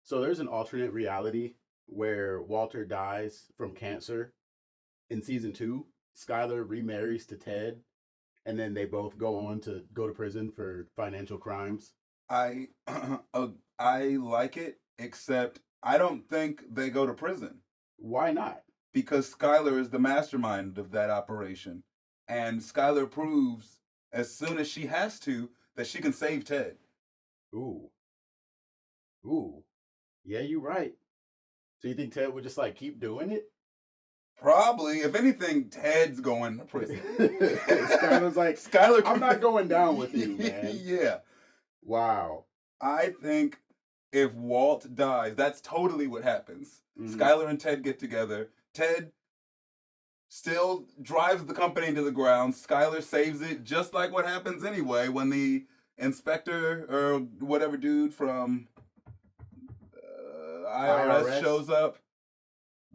So there's an alternate reality where Walter dies from cancer in season two. Skyler remarries to Ted, and then they both go on to go to prison for financial crimes. I I like it, except I don't think they go to prison Why not? because Skylar is the mastermind of that operation, and Skylar proves as soon as she has to that she can save Ted. Ooh, ooh, yeah, you're right. So you think Ted would just like keep doing it? Probably, if anything, Ted's going to prison. Skyler's like, Skylar, I'm not going down with you, man. Yeah, Wow. I think if Walt dies, that's totally what happens. Mhm. Skylar and Ted get together. Ted still drives the company into the ground. Skylar saves it, just like what happens anyway when the inspector or whatever dude from IRS shows up.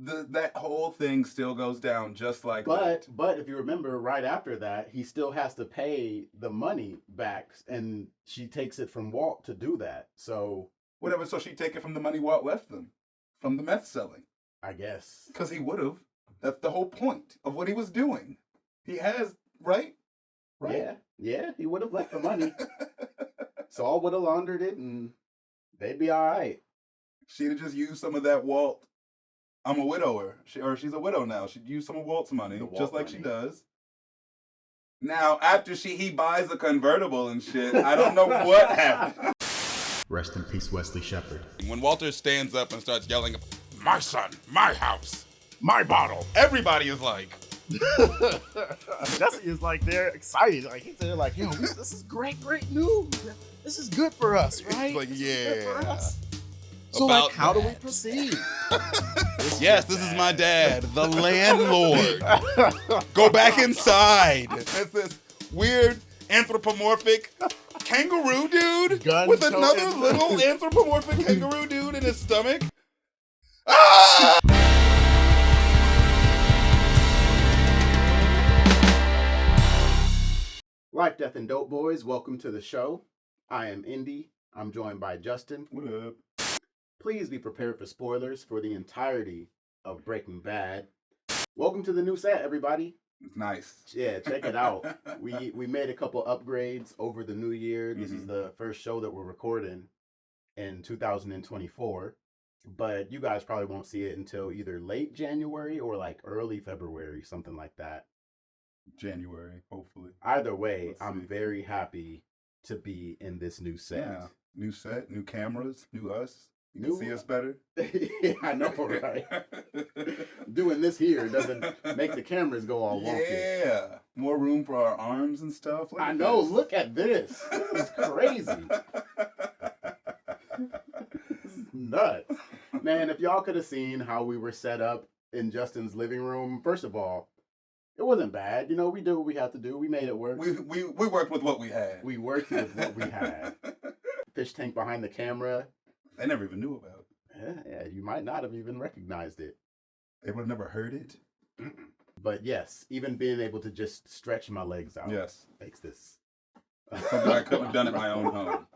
That whole thing still goes down just like that. But if you remember, right after that, he still has to pay the money back, and she takes it from Walt to do that. So Whatever, so she'd take it from the money Walt left them, from the meth selling. I guess. Because he would have. That's the whole point of what he was doing. He has, right? Yeah, he would have left the money. Saul would have laundered it, and they'd be all right. She'd have just used some of that Walt. I'm a widower. She's a widow now. She'd use some of Walt's money, just like she does. Now, after he buys a convertible and shit, I don't know what happened. Rest in peace, Wesley Shepard. When Walter stands up and starts yelling, "My son, my house, My bottle. everybody is like, Jesse is like, they're excited. Like they're like, yo, this is great news. This is good for us, right? It's like, Good for yeah. us. So About like, how do we that. proceed? Yes, this is my dad, the landlord. Go back inside. It's this weird anthropomorphic kangaroo dude Gun with toting. another little anthropomorphic kangaroo dude in his stomach. Ah! Life, Death, and Dope Boys, welcome to the show. I am Indy. I'm joined by Justin. What up? Please be prepared for spoilers for the entirety of Breaking Bad. Welcome to the new set, everybody. It's nice. Yeah, check it out. We made a couple upgrades over the new year. This is the first show that we're recording in 2024. But you guys probably won't see it until either late January or like early February, something like that. January, hopefully. Either way, Let's I'm see. very happy to be in this new set. Yeah. New set, new cameras, new us. You can New- see us better. Yeah, I know, right? Doing this here doesn't make the cameras go all wonky. Yeah. More room for our arms and stuff. Look I at know, this. look at this. This is crazy. This is nuts. Man, if y'all could have seen how we were set up in Justin's living room, first of all, it wasn't bad. You know, we did what we had to do. We made it work. We worked with what we had. We worked with what we had. Fish tank behind the camera. They never even knew about it. Yeah, you might not have even recognized it. They would have never heard it. But yes, even being able to just stretch my legs out Yes. makes this. Something I couldn't have done at my own home.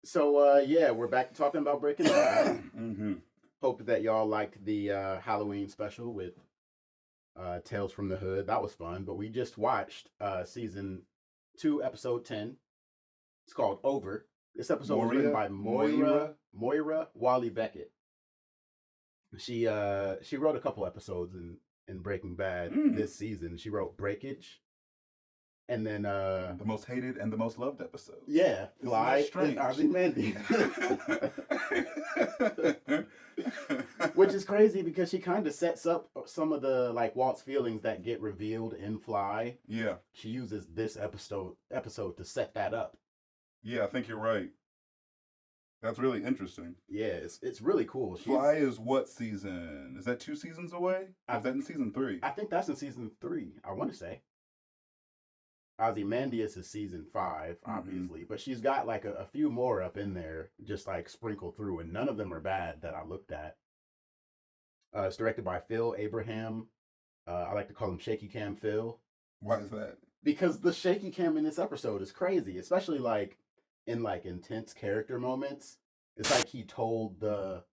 So, yeah, we're back talking about Breaking Bad. Mm-hmm. Hope that y'all liked the Halloween special with Tales from the Hood. That was fun. But we just watched season 2, episode 10. It's called Over. This episode was written by Moira Wally Beckett. She wrote a couple episodes in Breaking Bad this season. She wrote Breakage. And then The most hated and the most loved episode. yeah, Isn't Fly that strange? and Mandy. Which is crazy because she kind of sets up some of the like Walt's feelings that get revealed in Fly. Yeah. She uses this episode to set that up. Yeah, I think you're right. That's really interesting. Yeah, it's really cool. Fly is what season? Is that 2 seasons away? Or is that in season 3? I think that's in season 3, I want to say. Ozymandias is season 5, obviously, but she's got like a few more up in there, just like sprinkled through, and none of them are bad that I looked at. It's directed by Phil Abraham. I like to call him Shaky Cam Phil. Why is that? Because the shaky cam in this episode is crazy, especially like in like intense character moments, it's like he told the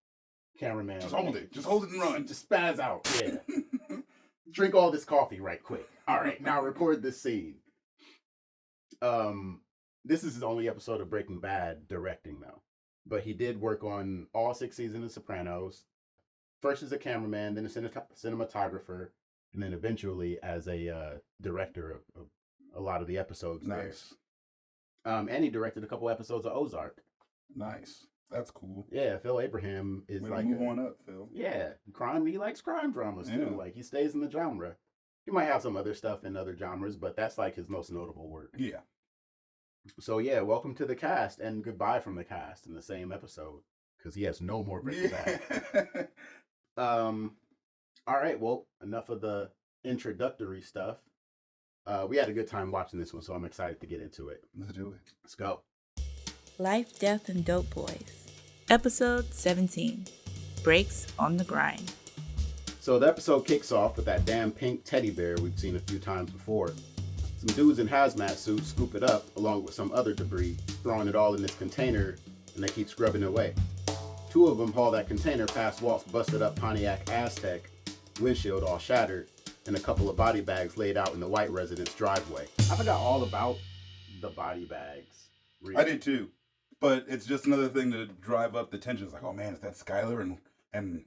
cameraman, Just hold it. Just hold it and run. Just spaz out. Yeah. Drink all this coffee right quick. All right, now record this scene. This is his only episode of Breaking Bad directing though. But he did work on all 6 seasons of Sopranos. First as a cameraman, then a cinematographer, and then eventually as a director of a lot of the episodes. Nice. There. And he directed a couple episodes of Ozark. Nice. That's cool. Yeah, Phil Abraham is Way like to move on up, Phil. Yeah, crime. He likes crime dramas too. Yeah. Like he stays in the genre. He might have some other stuff in other genres, but that's like his most notable work. Yeah. So yeah, welcome to the cast and goodbye from the cast in the same episode because he has no more Breaking Bad. All right, well, enough of the introductory stuff. We had a good time watching this one, so I'm excited to get into it. Let's do it. Let's go. Life, Death, and Dopeboys. Episode 17. Breaks on the Grind. So the episode kicks off with that damn pink teddy bear we've seen a few times before. Some dudes in hazmat suits scoop it up along with some other debris, throwing it all in this container, and they keep scrubbing it away. 2 of them haul that container past Walt's busted up Pontiac Aztec, windshield all shattered, and a couple of body bags laid out in the white resident's driveway. I forgot all about the body bags. I did too. But it's just another thing to drive up the tension. It's like, oh man, is that Skyler and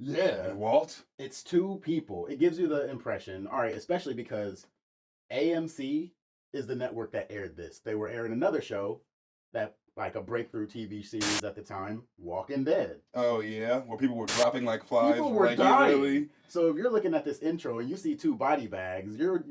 Walt? It's 2 people. It gives you the impression, all right, especially because AMC is the network that aired this. They were airing another show that, like a breakthrough TV series at the time, Walking Dead. Oh yeah, where people were dropping like flies. People were dying. So if you're looking at this intro and you see 2 body bags, you're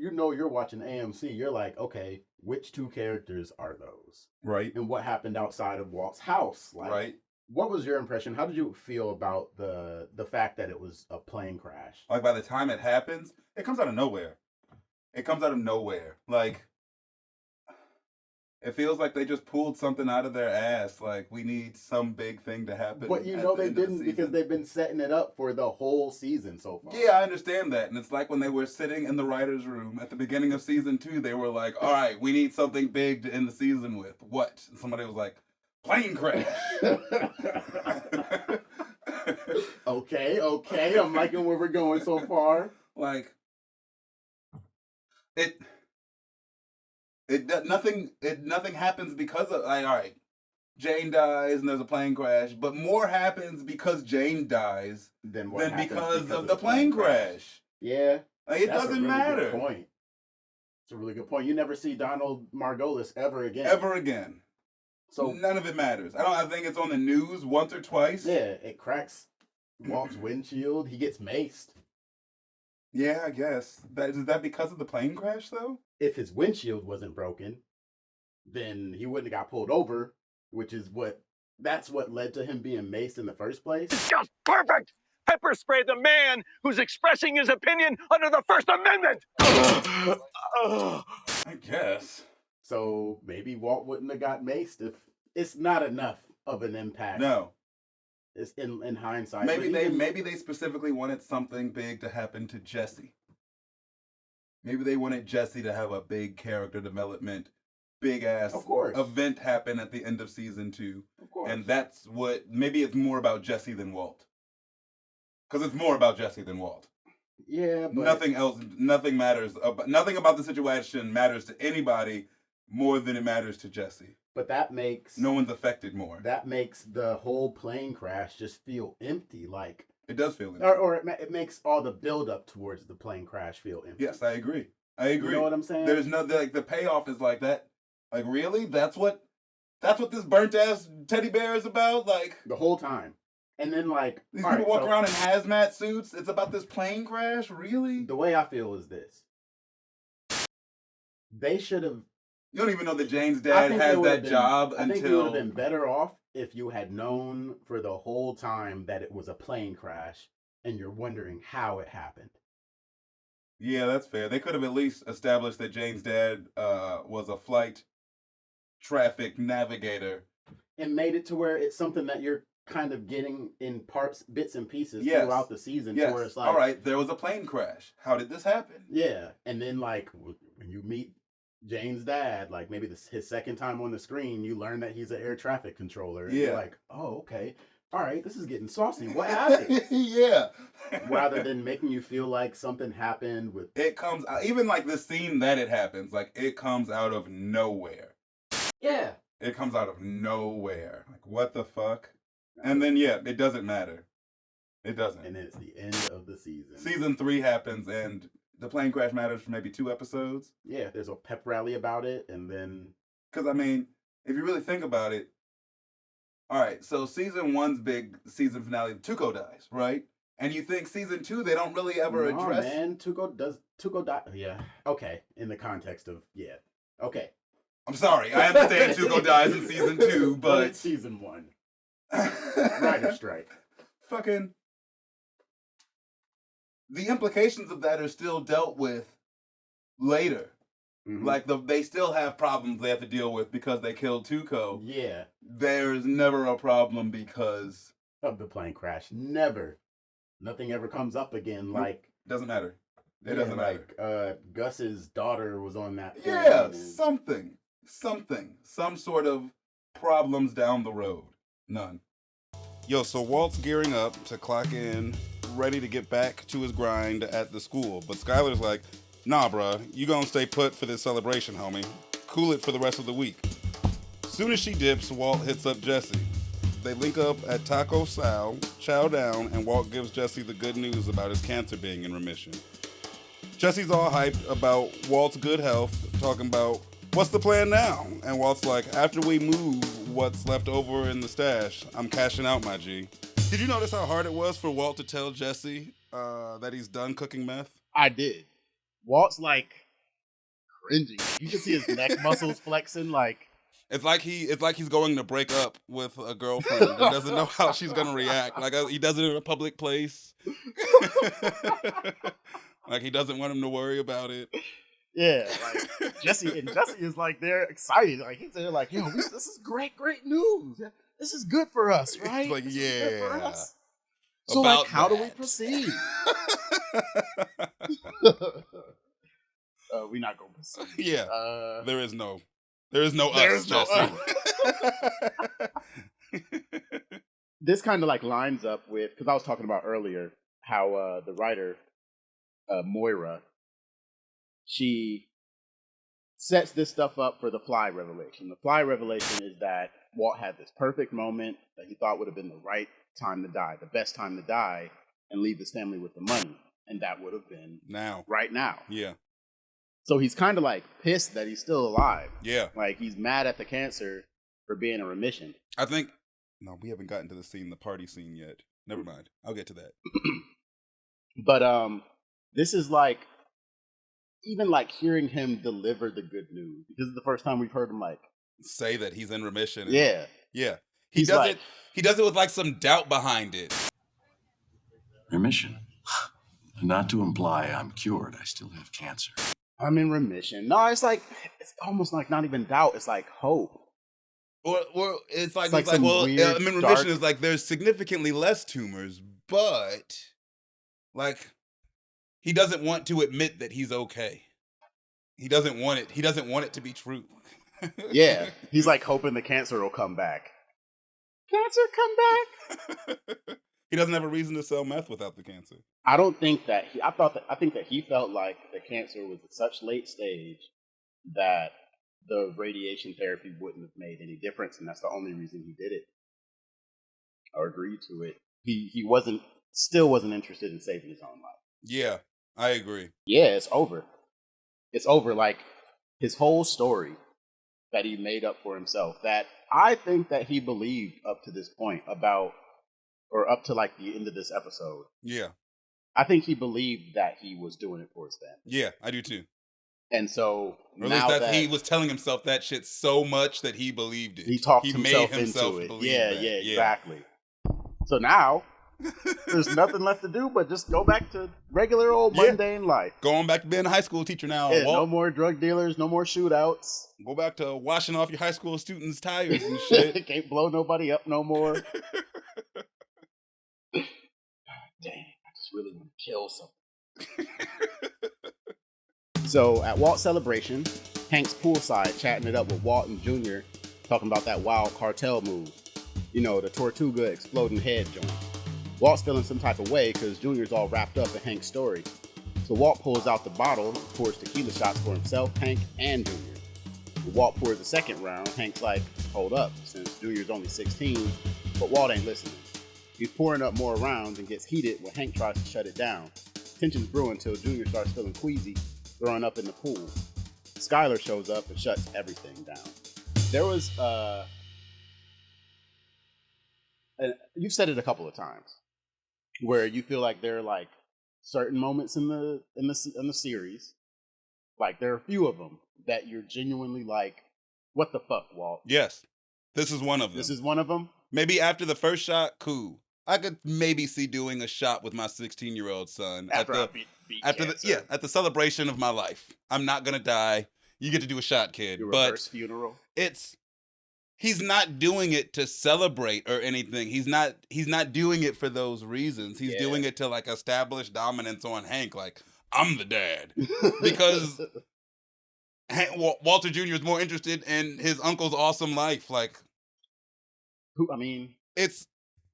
watching AMC. You're like, okay, which 2 characters are those? Right. And what happened outside of Walt's house? Like, right. What was your impression? How did you feel about the fact that it was a plane crash? Like by the time it happens, it comes out of nowhere. It comes out of nowhere. Like it feels like they just pulled something out of their ass. Like we need some big thing to happen. But you know they didn't because they've been setting it up for the whole season so far. Yeah, I understand that. And it's like when they were sitting in the writer's room at the beginning of season 2, they were like, all right, we need something big to end the season with. What? And somebody was like, plane crash. Okay. I'm liking where we're going so far. Like nothing happens because of like, all right, Jane dies and there's a plane crash, but more happens because Jane dies than because of the plane crash. Yeah. Like, it doesn't matter. Good point. It's a really good point. You never see Donald Margolis ever again. Ever again. So none of it matters. I think it's on the news once or twice. Yeah, it cracks Walt's windshield. He gets maced. Yeah, I guess. Is that because of the plane crash, though? If his windshield wasn't broken, then he wouldn't have got pulled over, that's what led to him being maced in the first place. It's just perfect! Pepper spray the man who's expressing his opinion under the First Amendment! I guess. So maybe Walt wouldn't have got maced if it's not enough of an impact. No. It's in hindsight. Maybe they specifically wanted something big to happen to Jesse. Maybe they wanted Jesse to have a big character development, big ass event happen at the end of season 2. Of course. And that's maybe it's more about Jesse than Walt. Because it's more about Jesse than Walt. Yeah, but nothing matters. Nothing about the situation matters to anybody more than it matters to Jesse. But that makes no one's affected more. That makes the whole plane crash just feel empty. Like it does feel empty. Or it makes all the build up towards the plane crash feel empty. Yes, I agree. You know what I'm saying? There's no the payoff is like that. Like really? That's what this burnt ass teddy bear is about? Like the whole time. And then like these people walk around in hazmat suits. It's about this plane crash? Really? The way I feel is this. They should have. You don't even know that Jane's dad has that job until. I think you would have been better off if you had known for the whole time that it was a plane crash and you're wondering how it happened. Yeah, that's fair. They could have at least established that Jane's dad was a flight traffic navigator. And made it to where it's something that you're kind of getting in parts, bits and pieces throughout the season. Yes. Where it's like, all right, there was a plane crash. How did this happen? Yeah. And then like when you meet Jane's dad, like maybe his second time on the screen, you learn that he's an air traffic controller. And Yeah. you're like, oh, okay. All right, this is getting saucy. What happened? Yeah. Rather than making you feel like something happened with. It comes out, even like the scene that it happens, like it comes out of nowhere. Yeah. It comes out of nowhere. Like, what the fuck? And then, yeah, it doesn't matter. It doesn't. And then it's the end of the season. Season 3 happens, and the plane crash matters for maybe 2 episodes. Yeah, there's a pep rally about it, and then. Because, I mean, if you really think about it, all right, so season 1's big season finale, Tuco dies, right? And you think season 2, they don't really ever address. Man, Tuco die? Yeah. Okay. In the context of Okay. I'm sorry, I understand Tuco dies in season 2, but it's season 1. Writer strike. Fucking. The implications of that are still dealt with later. Mm-hmm. Like they still have problems they have to deal with because they killed Tuco. Yeah. There's never a problem because of the plane crash. Never. Nothing ever comes up again. Like doesn't matter. It doesn't matter. Gus's daughter was on that. Yeah, some sort of problems down the road. None. Yo, so Walt's gearing up to clock in, ready to get back to his grind at the school. But Skyler's like, nah, bruh, you gonna stay put for this celebration, homie. Cool it for the rest of the week. Soon as she dips, Walt hits up Jesse. They link up at Taco Sal, chow down, and Walt gives Jesse the good news about his cancer being in remission. Jesse's all hyped about Walt's good health, talking about, what's the plan now? And Walt's like, after we move what's left over in the stash, I'm cashing out, my G. Did you notice how hard it was for Walt to tell Jesse that he's done cooking meth? I did. Walt's like cringing. You can see his neck muscles flexing. Like it's like he's going to break up with a girlfriend and doesn't know how she's gonna react. Like he does it in a public place. Like he doesn't want him to worry about it. Yeah, like Jesse is like they're excited. Like he's there, like, yo, this is great news. This is good for us, right? He's like, this yeah. is good for us. So about like, how do we that. proceed? We're not gonna proceed. Yeah. There is no There's us, no Jesse. This kind of like lines up with, because I was talking about earlier how the writer Moira, she sets this stuff up for the Fly revelation. The Fly revelation is that Walt had this perfect moment that he thought would have been the right time to die, the best time to die, and leave his family with the money. And that would have been right now. Yeah. So he's kind of like pissed that he's still alive. Yeah. Like he's mad at the cancer for being in remission. I think, no, we haven't gotten to the party scene yet. Never mind. I'll get to that. But this is like, even like hearing him deliver the good news, because it's the first time we've heard him like say that he's in remission. And, yeah. He does it with like some doubt behind it. Remission. Not to imply I'm cured. I still have cancer. I'm in remission. No, it's like, it's almost like not even doubt. It's like hope. Or it's like some weird, I'm in remission. dark... Is like there's significantly less tumors, but like he doesn't want to admit that he's okay. He doesn't want it. He doesn't want it to be true. Yeah, he's like hoping the cancer will come back. Cancer come back. He doesn't have a reason to sell meth without the cancer. I don't think that I think that he felt like the cancer was at such late stage that the radiation therapy wouldn't have made any difference, and that's the only reason he did it or agreed to it. He still wasn't interested in saving his own life. Yeah, I agree. Yeah, it's over. It's over. Like his whole story that he made up for himself, that I think that he believed up to this point about, or up to like the end of this episode. Yeah. I think he believed that he was doing it for his family. Yeah, I do too. And so or at now least that he was telling himself that shit so much that he believed it. He talked made himself into it. believe Yeah, that. yeah, exactly. So now there's nothing left to do but just go back to regular old mundane life. Going back to being a high school teacher now. Yeah, Walt. no more drug dealers, no more shootouts. Go back to washing off your high school students' tires and shit. Can't blow nobody up no more. Dang, I just really want to kill something. So at Walt's celebration, Hank's poolside chatting it up with Walt and Junior, talking about that wild cartel move. You know, the Tortuga exploding head joint. Walt's feeling some type of way because Junior's all wrapped up in Hank's story. So Walt pulls out the bottle, pours tequila shots for himself, Hank, and Junior. When Walt pours the second round, Hank's like, hold up, since Junior's only 16, but Walt ain't listening. He's pouring up more rounds and gets heated when Hank tries to shut it down. Tensions brew until Junior starts feeling queasy, throwing up in the pool. Skyler shows up and shuts everything down. There was, you've said it a couple of times, where you feel like there are like certain moments in the series, like there are a few of them that you're genuinely like, what the fuck, Walt? Yes, this is one of them. This is one of them. Maybe after the first shot, cool. I could maybe see doing a shot with my 16-year-old son After at the celebration of my life. I'm not gonna die. You get to do a shot, kid. Your but reverse funeral. He's not doing it to celebrate or anything. He's not doing it for those reasons. He's doing it to like establish dominance on Hank. Like, I'm the dad. Because Walter Jr. is more interested in his uncle's awesome life. Like,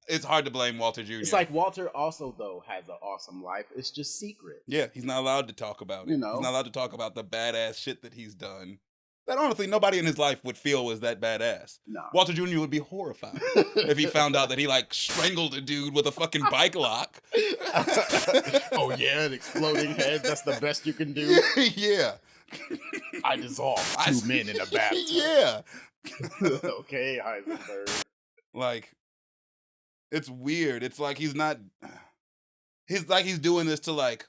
it's hard to blame Walter Jr. It's like Walter also, though, has an awesome life. It's just secret. Yeah, he's not allowed to talk about it. You know? He's not allowed to talk about the badass shit that he's done. That honestly, nobody in his life would feel was that badass. No. Walter Jr. would be horrified if he found out that he, like, strangled a dude with a fucking bike lock. Oh, yeah, an exploding head. That's the best you can do? Yeah. I dissolved two men in a bathtub. Yeah. Okay, Heisenberg. Like, it's weird. It's like he's doing this to, like,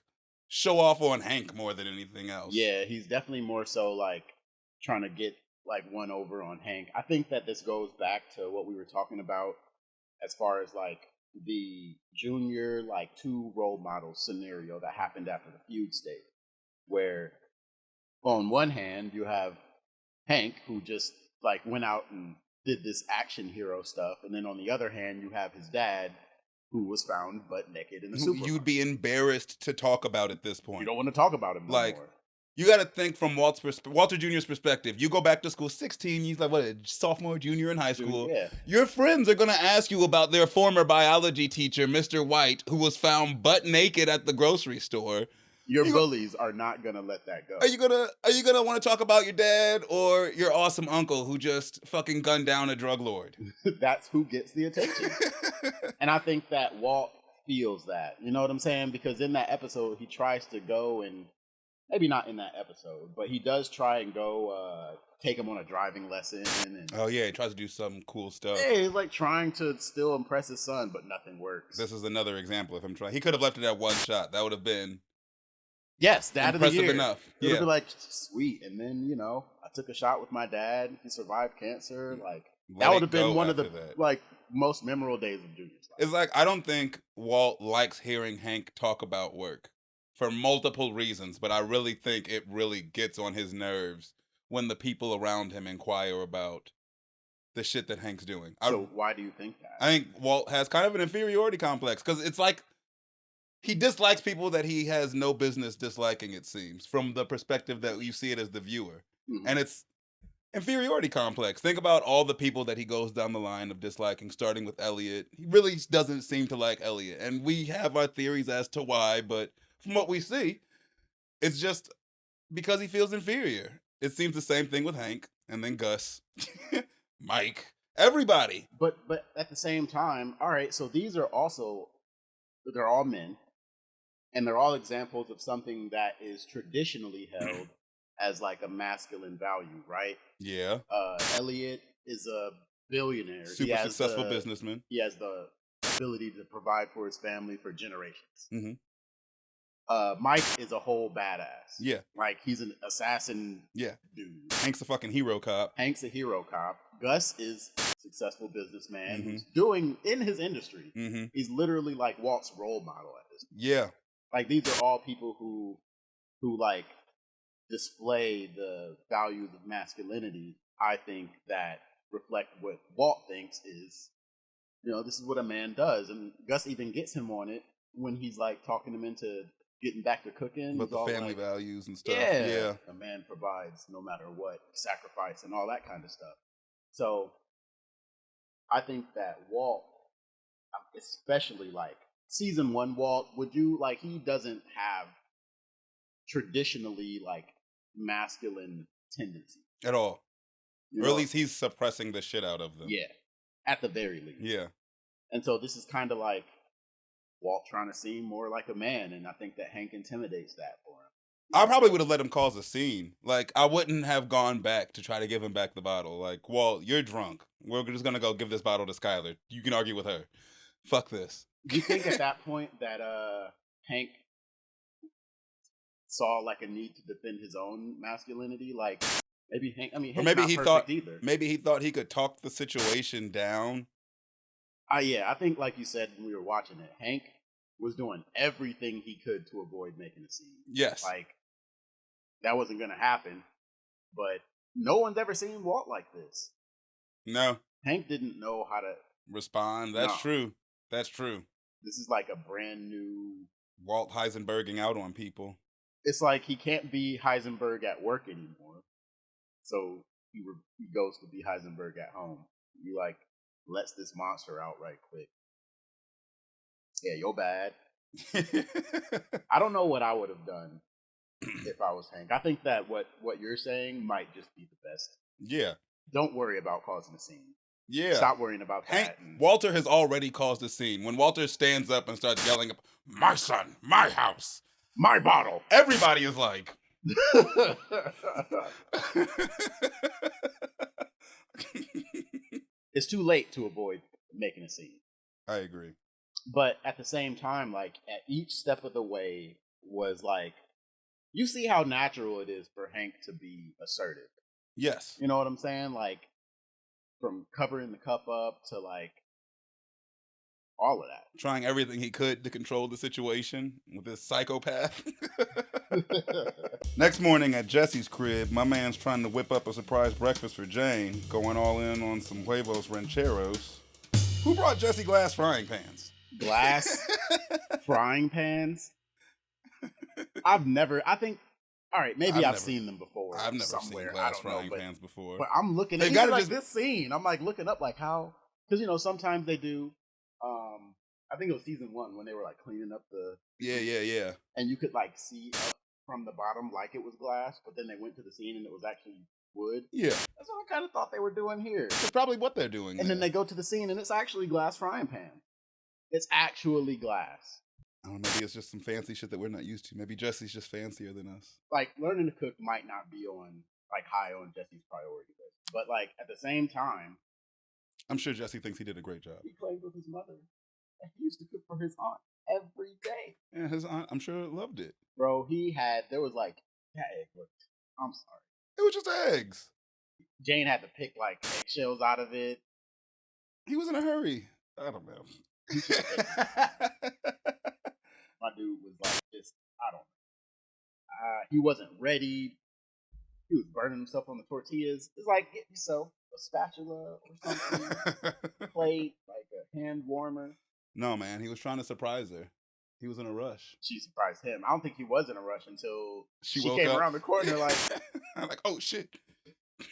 show off on Hank more than anything else. Yeah, he's definitely more so, like, trying to get, like, one over on Hank. I think that this goes back to what we were talking about as far as, like, the Junior, like, two role models scenario that happened after the feud state, where on one hand, you have Hank, who just, like, went out and did this action hero stuff, and then on the other hand, you have his dad, who was found butt naked in the supermarket. You'd be embarrassed to talk about at this point. You don't want to talk about him no more. You got to think from Walter Jr.'s perspective. You go back to school, 16, he's like, what, sophomore, junior in high school. Yeah. Your friends are going to ask you about their former biology teacher, Mr. White, who was found butt naked at the grocery store. Your bullies are not going to let that go. Are you gonna want to talk about your dad or your awesome uncle who just fucking gunned down a drug lord? That's who gets the attention. And I think that Walt feels that. You know what I'm saying? Because in that episode, he tries to go and, maybe not in that episode, but he does try and go take him on a driving lesson. And, oh, yeah, he tries to do some cool stuff. Yeah, he's like trying to still impress his son, but nothing works. This is another example of him trying. He could have left it at one shot. That would have been... Yes, dad of the year. Enough. It would be like, sweet. And then, you know, I took a shot with my dad. He survived cancer. Like, that would have been one of the like most memorable days of Junior's life. It's like, I don't think Walt likes hearing Hank talk about work for multiple reasons, but I really think it really gets on his nerves when the people around him inquire about the shit that Hank's doing. So why do you think that? I think Walt has kind of an inferiority complex because it's like, he dislikes people that he has no business disliking, it seems, from the perspective that you see it as the viewer. Mm-hmm. And it's inferiority complex. Think about all the people that he goes down the line of disliking, starting with Elliot. He really doesn't seem to like Elliot. And we have our theories as to why, but from what we see, it's just because he feels inferior. It seems the same thing with Hank, and then Gus, Mike, everybody. But at the same time, all right, so these are also, they're all men. And they're all examples of something that is traditionally held as like a masculine value, right? Yeah. Elliot is a billionaire. Super successful businessman. He has the ability to provide for his family for generations. Mm-hmm. Mike is a whole badass. Yeah. Like, he's an assassin dude. Hank's a fucking hero cop. Gus is a successful businessman who's doing in his industry. Mm-hmm. He's literally like Walt's role model at this point. Yeah. Like, these are all people who like display the values of masculinity, I think, that reflect what Walt thinks is, you know, this is what a man does. And Gus even gets him on it when he's like talking him into getting back to cooking. But the all family like, values and stuff. yeah, Yeah. a man provides no matter what, sacrifice and all that kind of stuff. So I think that Walt, especially like season 1 Walt, he doesn't have traditionally like masculine tendencies At all. you Or know? at least he's suppressing the shit out of them. Yeah, at the very least. Yeah. And so this is kind of like Walt trying to seem more like a man, and I think that Hank intimidates that for him. I probably would have let him cause a scene. Like, I wouldn't have gone back to try to give him back the bottle. Like, Walt, you're drunk. We're just going to go give this bottle to Skyler. You can argue with her. Fuck this. Do you think at that point that Hank saw like a need to defend his own masculinity? Like, maybe Hank, I mean, Or Hank's maybe not he perfect thought either. maybe he thought he could talk the situation down. Yeah, I think like you said when we were watching it, Hank was doing everything he could to avoid making a scene. Yes. Like, that wasn't going to happen. But no one's ever seen Walt like this. No. Hank didn't know how to Respond. That's No. true. That's true. This is like a brand new. Walt Heisenberging out on people. It's like he can't be Heisenberg at work anymore. So he goes to be Heisenberg at home. He like lets this monster out right quick. Yeah, you're bad. I don't know what I would have done if I was Hank. I think that what you're saying might just be the best. Yeah. Don't worry about causing a scene. Yeah. Stop worrying about Hank, that. and- Walter has already caused a scene. When Walter stands up and starts yelling, "My son, my house, My bottle. everybody is like, It's too late to avoid making a scene. I agree. But at the same time, like at each step of the way was like, you see how natural it is for Hank to be assertive. Yes. You know what I'm saying? Like from covering the cup up to like all of that. Trying everything he could to control the situation with this psychopath. Next morning at Jesse's crib, my man's trying to whip up a surprise breakfast for Jane, going all in on some huevos rancheros. Who brought Jesse glass frying pans? Glass frying pans. I think, all right, maybe I've seen them before. I've never somewhere. seen glass I don't frying know, pans before. But I'm looking They've at gotta like just- this scene. I'm like looking up like how, because you know sometimes they do. I think it was season 1 when they were like cleaning up the. Yeah. And you could like see up from the bottom like it was glass, but then they went to the scene and it was actually wood. Yeah. That's what I kind of thought they were doing here. That's probably what they're doing. And then they go to the scene and it's actually glass frying pan. It's actually glass. I don't know, maybe it's just some fancy shit that we're not used to. Maybe Jesse's just fancier than us. Like learning to cook might not be on like high on Jesse's priority list, but like at the same time, I'm sure Jesse thinks he did a great job. he played with his mother. And he used to cook for his aunt every day. Yeah, his aunt, I'm sure, loved it. Bro, there was like, that egg looked, I'm sorry. It was just eggs. Jane had to pick like eggshells out of it. He was in a hurry. I don't know. My dude was like, just, I don't know. He wasn't ready. He was burning himself on the tortillas. It's like, get yourself a spatula or something. Plate, like a hand warmer. No, man, he was trying to surprise her. He was in a rush. She surprised him. I don't think he was in a rush until She she woke came up. around the corner like, I'm like, oh shit.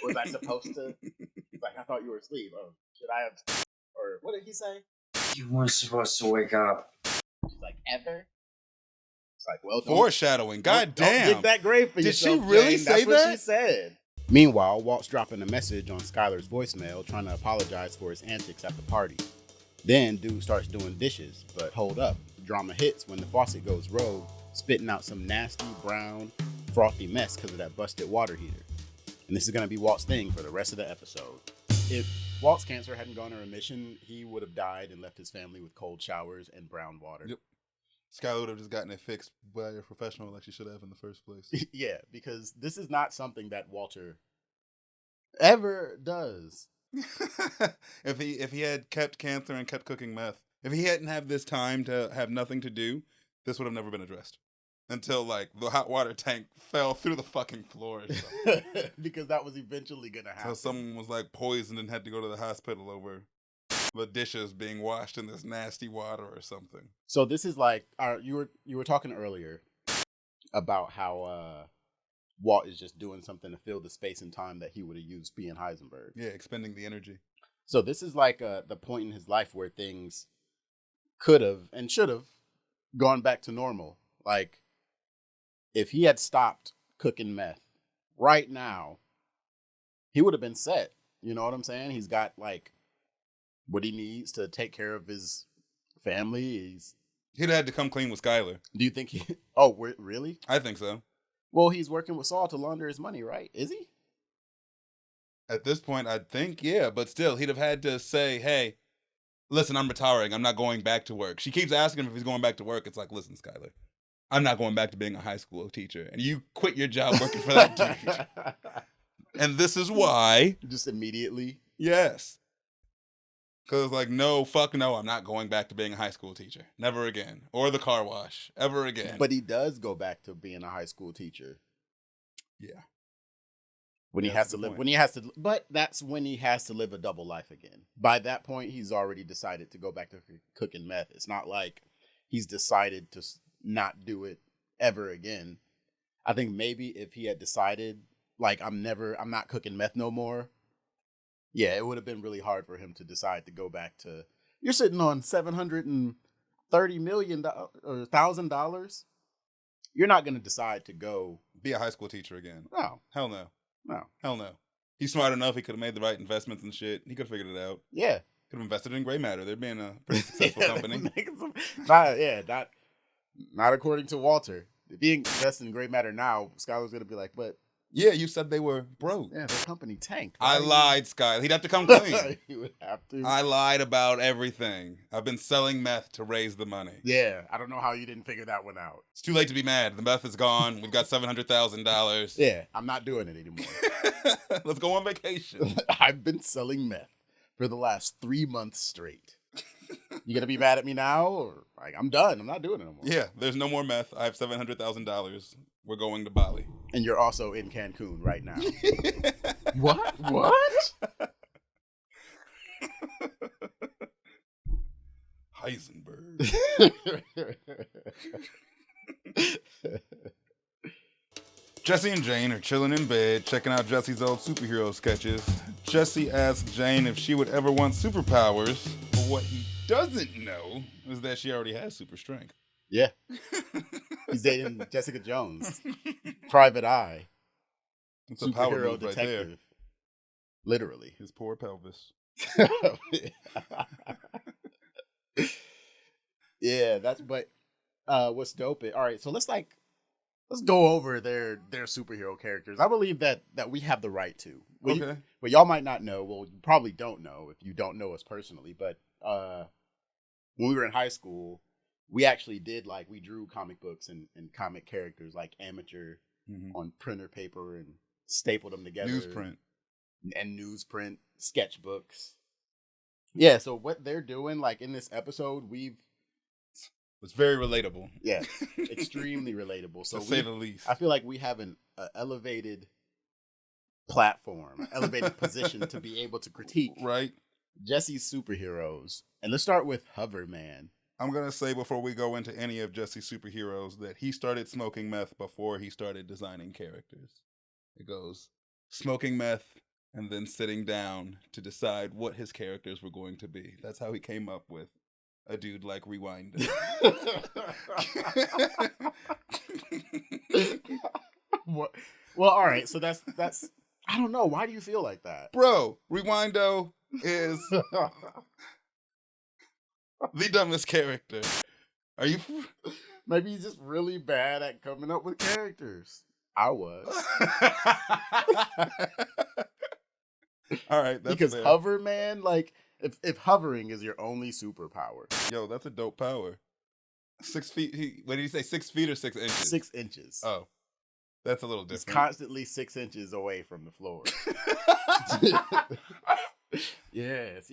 was I supposed to? He's like, I thought you were asleep. Oh, should I have? Or what did he say? You weren't supposed to wake up. She's like, ever? It's like, well, Foreshadowing. God don't damn. dig that grave for Did she yourself, really Jane. say That's what that? she said. Meanwhile, Walt's dropping a message on Skyler's voicemail trying to apologize for his antics at the party. Then dude starts doing dishes, but hold up. Drama hits when the faucet goes rogue, spitting out some nasty, brown, frothy mess because of that busted water heater. And this is going to be Walt's thing for the rest of the episode. If Walt's cancer hadn't gone to remission, he would have died and left his family with cold showers and brown water. Yep. Skyler would have just gotten it fixed by a professional like she should have in the first place. Yeah, because this is not something that Walter ever does. If he had kept cancer and kept cooking meth, if he hadn't had this time to have nothing to do, this would have never been addressed. Until like the hot water tank fell through the fucking floor or something. Because that was eventually gonna happen. So someone was like poisoned and had to go to the hospital over the dishes being washed in this nasty water or something. So this is like you were talking earlier about how Walt is just doing something to fill the space and time that he would have used being Heisenberg. Yeah, expending the energy. So this is like the point in his life where things could have and should have gone back to normal. Like, if he had stopped cooking meth right now, he would have been set. You know what I'm saying? He's got like what he needs to take care of his family. He'd had to come clean with Skyler. Do you think he? Oh, really? I think so. Well, he's working with Saul to launder his money, right? Is he? At this point, I think, yeah. But still, he'd have had to say, hey, listen, I'm retiring. I'm not going back to work. She keeps asking him if he's going back to work. It's like, listen, Skyler, I'm not going back to being a high school teacher. And you quit your job working for that dude. And this is why. Just immediately? Yes. Because, like, no, fuck no, I'm not going back to being a high school teacher. Never again. Or the car wash. Ever again. But he does go back to being a high school teacher. Yeah. When he has to live, but that's when he has to live a double life again. By that point, he's already decided to go back to cooking meth. It's not like he's decided to not do it ever again. I think maybe if he had decided, like, I'm not cooking meth no more. Yeah, it would have been really hard for him to decide to go back to. You're sitting on $730 million or $1,000. You're not going to decide to go be a high school teacher again. No, hell no. No. Hell no. He's smart enough. He could have made the right investments and shit. He could have figured it out. Yeah. Could have invested in Gray Matter. They're being a pretty successful company. Not according to Walter. If he invests in Gray Matter now, Skyler's going to be like, but. Yeah, you said they were broke. Yeah, their company tanked. I lied, Skyler. He'd have to come clean. He would have to. I lied about everything. I've been selling meth to raise the money. Yeah, I don't know how you didn't figure that one out. It's too late to be mad. The meth is gone. We've got $700,000. Yeah, I'm not doing it anymore. Let's go on vacation. I've been selling meth for the last 3 months straight. You gonna be mad at me now, or like I'm done? I'm not doing it anymore. Yeah, there's no more meth. I have $700,000. We're going to Bali. And you're also in Cancun right now. What? What? Heisenberg. Jesse and Jane are chilling in bed, checking out Jesse's old superhero sketches. Jesse asks Jane if she would ever want superpowers, but what he doesn't know is that she already has super strength. Yeah. He's dating Jessica Jones. Private Eye. It's a power move detective. right there. Literally. His poor pelvis. Yeah, but what's dope all right, so let's go over their superhero characters. I believe that we have the right to. Okay. Well, y'all might not know. Well, you probably don't know if you don't know us personally, but when we were in high school, we actually did we drew comic books and comic characters like amateur on printer paper and stapled them together. Newsprint. And newsprint sketchbooks. Yeah, so what they're doing in this episode, it's very relatable. Yeah, extremely relatable. So to say the least. I feel like we have an elevated platform, elevated position to be able to critique Jesse's superheroes. And let's start with Hover Man. I'm going to say before we go into any of Jesse's superheroes that he started smoking meth before he started designing characters. It goes smoking meth and then sitting down to decide what his characters were going to be. That's how he came up with a dude like Rewind. Well, all right. So that's. I don't know. Why do you feel like that, bro? Rewindo is the dumbest character. Are you? Maybe he's just really bad at coming up with characters. I was. All right, that's because fair. Hover Man, if hovering is your only superpower, yo, that's a dope power. 6 feet. What did he say? 6 feet or 6 inches? 6 inches. Oh, that's a little different. He's constantly 6 inches away from the floor. Yes.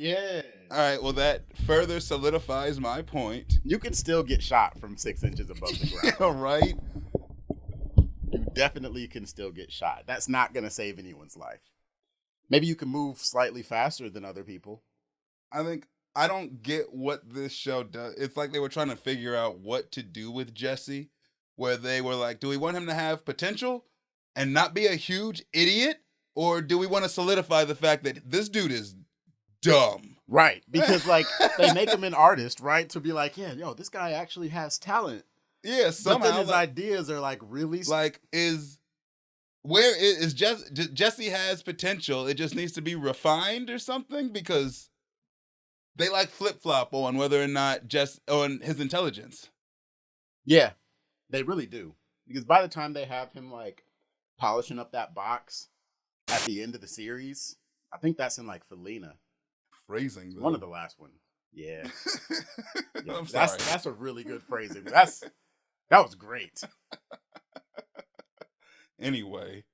All right. Well, that further solidifies my point. You can still get shot from 6 inches above the ground. All right. You definitely can still get shot. That's not going to save anyone's life. Maybe you can move slightly faster than other people. I don't get what this show does. It's like they were trying to figure out what to do with Jesse where they were like, do we want him to have potential and not be a huge idiot? Or do we want to solidify the fact that this dude is dumb? Right. Because, like, they make him an artist, right? To be like, yeah, yo, this guy actually has talent. Yeah, somehow. But then his ideas are, like, really... Like, Jesse has potential. It just needs to be refined or something, because they, like, flip-flop on whether or not on his intelligence. Yeah, they really do. Because by the time they have him, like, polishing up that box at the end of the series, I think that's in, like, Felina. Phrasing, though. One of the last ones. Yeah. Yeah. I'm sorry. That's a really good phrasing. That was great. Anyway,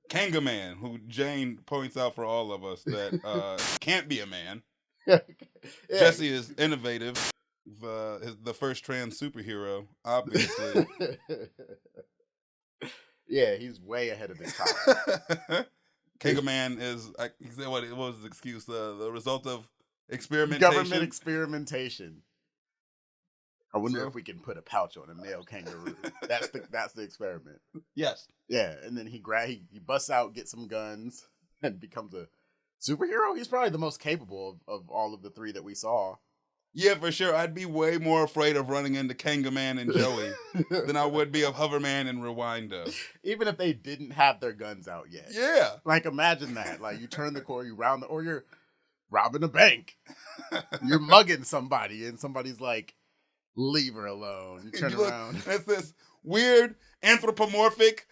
Kanga Man, who Jane points out for all of us that can't be a man. Yeah. Jesse is innovative. The first trans superhero, obviously. Yeah, he's way ahead of his time. Kanga Man is, he said, what was his excuse? The result of experimentation. Government experimentation. I wonder if we can put a pouch on a male kangaroo. That's the experiment. Yes. Yeah, and then he busts out, gets some guns, and becomes a superhero. He's probably the most capable of all of the three that we saw. Yeah, for sure. I'd be way more afraid of running into Kanga Man and Joey than I would be of Hoverman and Rewindo. Even if they didn't have their guns out yet. Yeah. Like, imagine that. Like, you turn the corner, you round or you're robbing a bank. You're mugging somebody, and somebody's like, leave her alone. You turn around. It's this weird anthropomorphic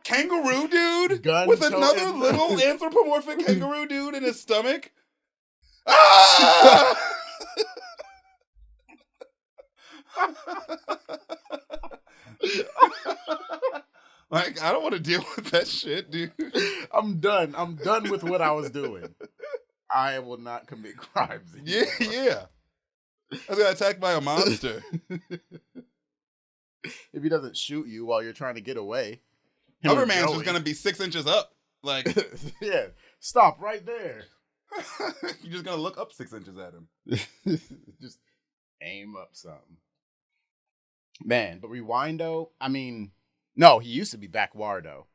kangaroo dude Gun with another little anthropomorphic kangaroo dude in his stomach. Ah! Like, I don't want to deal with that shit, dude. I'm done. I'm done with what I was doing. I will not commit crimes anymore. Yeah. I got attacked by a monster. If he doesn't shoot you while you're trying to get away. Hoverman's just going to be 6 inches up. Like, yeah. Stop right there. You're just going to look up 6 inches at him. Just aim up something. Man, but Rewindo, I mean, no, he used to be Backwardo,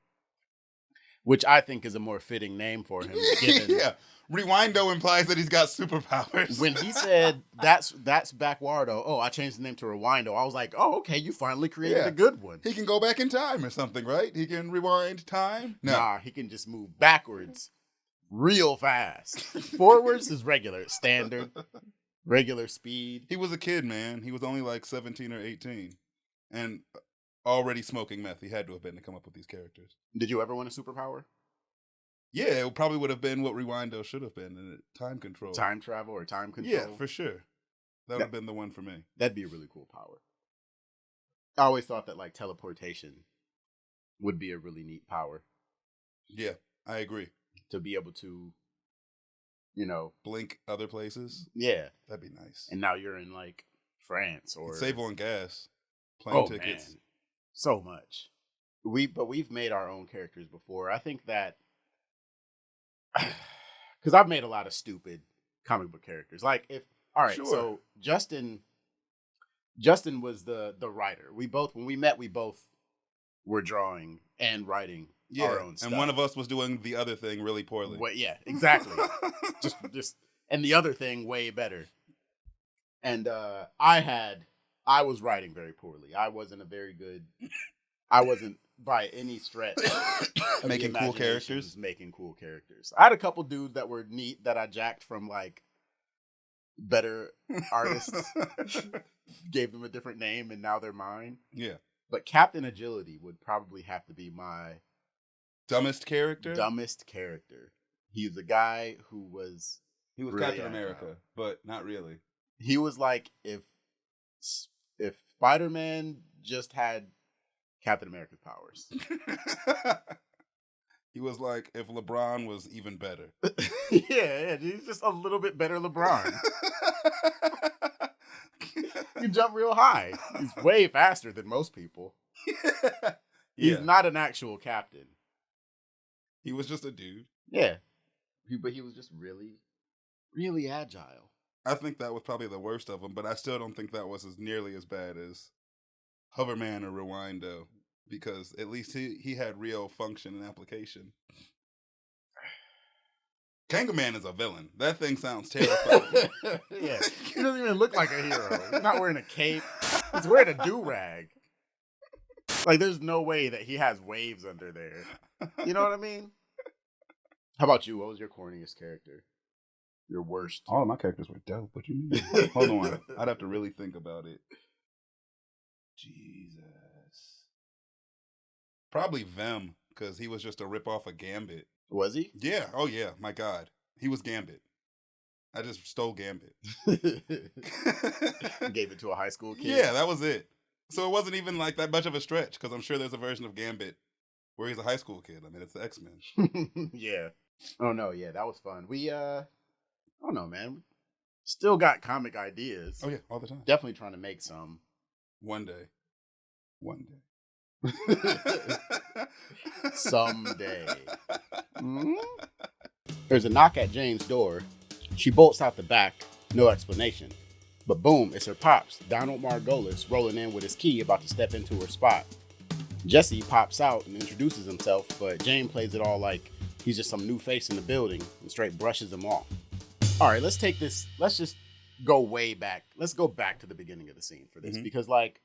which I think is a more fitting name for him. Given yeah. Rewindo implies that he's got superpowers. When he said that's Backwardo, oh, I changed the name to Rewindo, I was like, oh, okay, you finally created a good one. He can go back in time or something, right? He can rewind time? No. Nah, he can just move backwards real fast. Forwards is regular, standard, regular speed. He was a kid, man. He was only like 17 or 18 and already smoking meth. He had to have been to come up with these characters. Did you ever want a superpower? Yeah, it probably would have been what Rewindo should have been, time control. Time travel or time control? Yeah, for sure. That would have been the one for me. That'd be a really cool power. I always thought that, like, teleportation would be a really neat power. Yeah, I agree. To be able to, you know... blink other places? Yeah. That'd be nice. And now you're in, like, France or... save on gas. Plane tickets. Man. So much. But we've made our own characters before. I think that... because I've made a lot of stupid comic book characters. Like, all right, sure. So Justin was the writer. When we met, we both were drawing and writing our own stuff. And one of us was doing the other thing really poorly. Yeah, exactly. just and the other thing way better. And I was writing very poorly. I wasn't by any stretch making cool characters. Making cool characters. I had a couple dudes that were neat that I jacked from, like, better artists. Gave them a different name and now they're mine. Yeah. But Captain Agility would probably have to be my dumbest character. He's the guy who was really Captain America, but not really. He was like if Spider-Man just had Captain America's powers. He was like if LeBron was even better. yeah, he's just a little bit better LeBron. He can jump real high. He's way faster than most people. He's not an actual captain. He was just a dude. Yeah. But he was just really, really agile. I think that was probably the worst of them, but I still don't think that was nearly as bad as Hoverman or Rewind though, because at least he had real function and application. Kangaman is a villain. That thing sounds terrifying. Yeah, he doesn't even look like a hero. He's not wearing a cape. He's wearing a do-rag. Like, there's no way that he has waves under there. You know what I mean? How about you? What was your corniest character? Your worst? All of my characters were dope. What you mean? Hold on. I'd have to really think about it. Jesus. Probably Vem, because he was just a ripoff of Gambit. Was he? Yeah. Oh, yeah. My God. He was Gambit. I just stole Gambit. Gave it to a high school kid? Yeah, that was it. So it wasn't even like that much of a stretch, because I'm sure there's a version of Gambit where he's a high school kid. I mean, it's the X-Men. Yeah. Oh, no. Yeah, that was fun. We, I don't know, man. Still got comic ideas. Oh, yeah. All the time. Definitely trying to make some. One day. Someday. Mm-hmm. There's a knock at Jane's door. She bolts out the back, no explanation. But boom, it's her pops, Donald Margolis, rolling in with his key, about to step into her spot. Jesse pops out and introduces himself, but Jane plays it all like he's just some new face in the building and straight brushes him off. All right, let's just go way back. Let's go back to the beginning of the scene for this, because like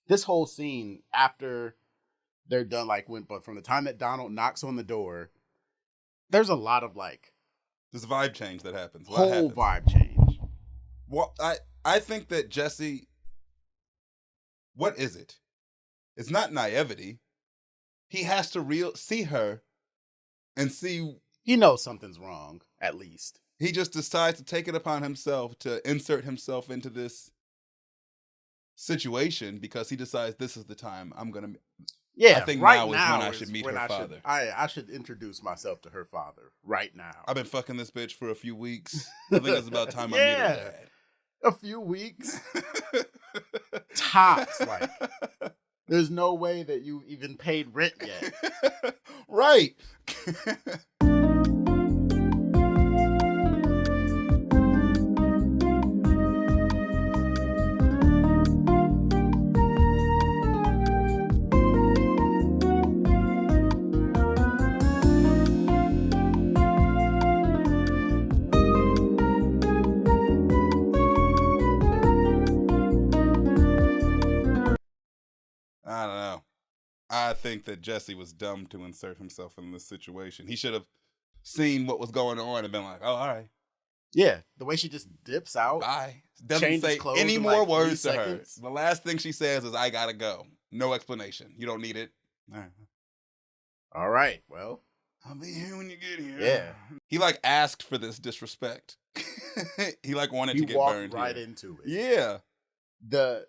this whole scene after they're done, like but from the time that Donald knocks on the door, there's a lot of like there's a vibe change that happens. Whole vibe change. Well, I think that Jesse, what is it? It's not naivety. He has to see her and see. He knows something's wrong, at least. He just decides to take it upon himself to insert himself into this situation because he decides this is the time I'm going to. Yeah, I think right now is when I should meet her father. I should introduce myself to her father right now. I've been fucking this bitch for a few weeks. I think it's about time I meet her dad. A few weeks. Tops, like. There's no way that you even paid rent yet. Right. I don't know. I think that Jesse was dumb to insert himself in this situation. He should have seen what was going on and been like, oh, all right. Yeah, the way she just dips out. Bye. Doesn't say any more words to her. The last thing she says is, I gotta go. No explanation. You don't need it. All right, well. I'll be here when you get here. Yeah. He like asked for this disrespect. He like wanted to get burned. Right into it. Yeah. The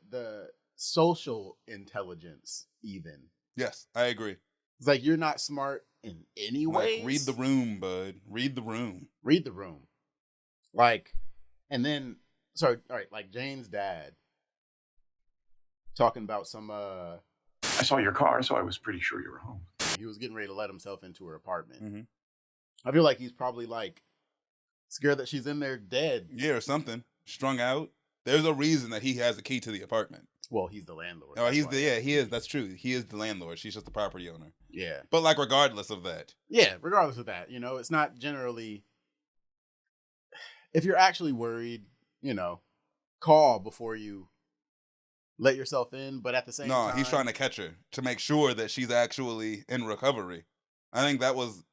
social intelligence, even. Yes, I agree. It's like you're not smart in any way. Like, read the room, bud. Read the room. Read the room. Like, and then, sorry, all right, like Jane's dad talking about some, I saw your car, so I was pretty sure you were home. He was getting ready to let himself into her apartment. Mm-hmm. I feel like he's probably like scared that she's in there dead. Yeah, or something. Strung out. There's a reason that he has a key to the apartment. Well, he's the landlord. Oh, he is. That's true. He is the landlord. She's just the property owner. Yeah. But like, regardless of that. Yeah, regardless of that, it's not generally. If you're actually worried, call before you let yourself in. But at the same time, he's trying to catch her to make sure that she's actually in recovery. I think that was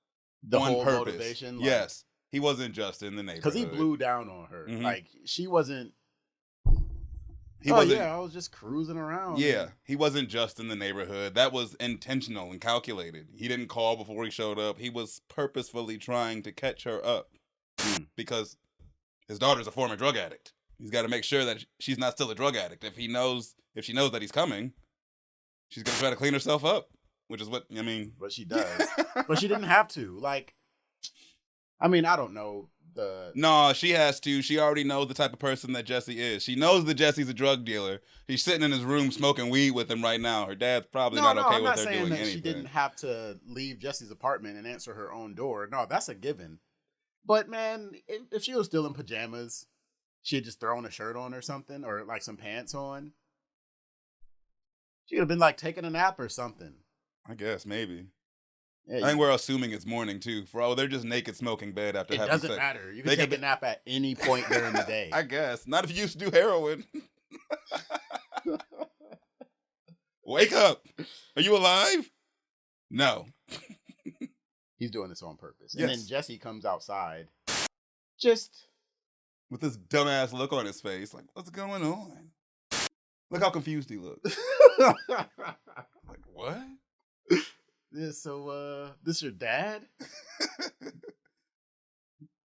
the one whole purpose. Motivation. Yes, he wasn't just in the neighborhood because he blew down on her. Mm-hmm. Like she wasn't. He wasn't. Yeah, I was just cruising around. Yeah, he wasn't just in the neighborhood. That was intentional and calculated. He didn't call before he showed up. He was purposefully trying to catch her up because his daughter's a former drug addict. He's got to make sure that she's not still a drug addict. If she knows that he's coming, she's gonna try to clean herself up, which is what I mean. But she does. But she didn't have to. Like, I mean, I don't know. No, she has to. She already knows the type of person that Jesse is. She knows that Jesse's a drug dealer. He's sitting in his room smoking weed with him right now. Her dad's probably not okay with her doing anything. I'm not saying that she didn't have to leave Jesse's apartment and answer her own door. No, that's a given. But man, if she was still in pajamas, she had just thrown a shirt on or something, or like some pants on. She could have been like taking a nap or something. I guess, maybe. Yeah, I think we're assuming it's morning, too. They're just naked smoking bed after it having doesn't sex. matter. You can They take could a nap at any point during the day. I guess. Not if you used to do heroin. Wake up. Are you alive? No. He's doing this on purpose. And then Yes. Jesse comes outside. Just With this dumbass look on his face. Like, what's going on? Look how confused he looks. Like, what? yeah, so this your dad? It's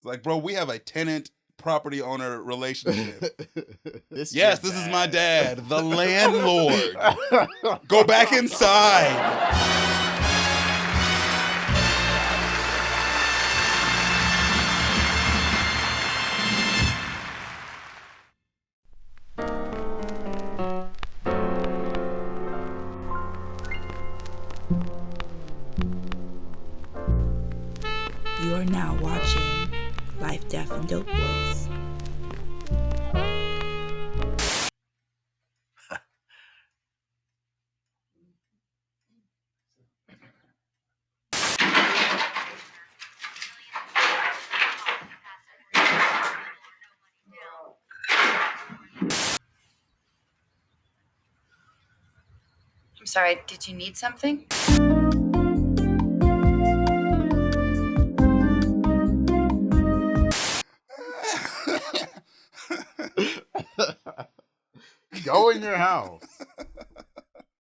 like, bro, we have a tenant property owner relationship. This Yes, this is my dad, the landlord. Go back inside. You are now watching Life, Death, and Dope Boys. I'm sorry, did you need something? Go in your house.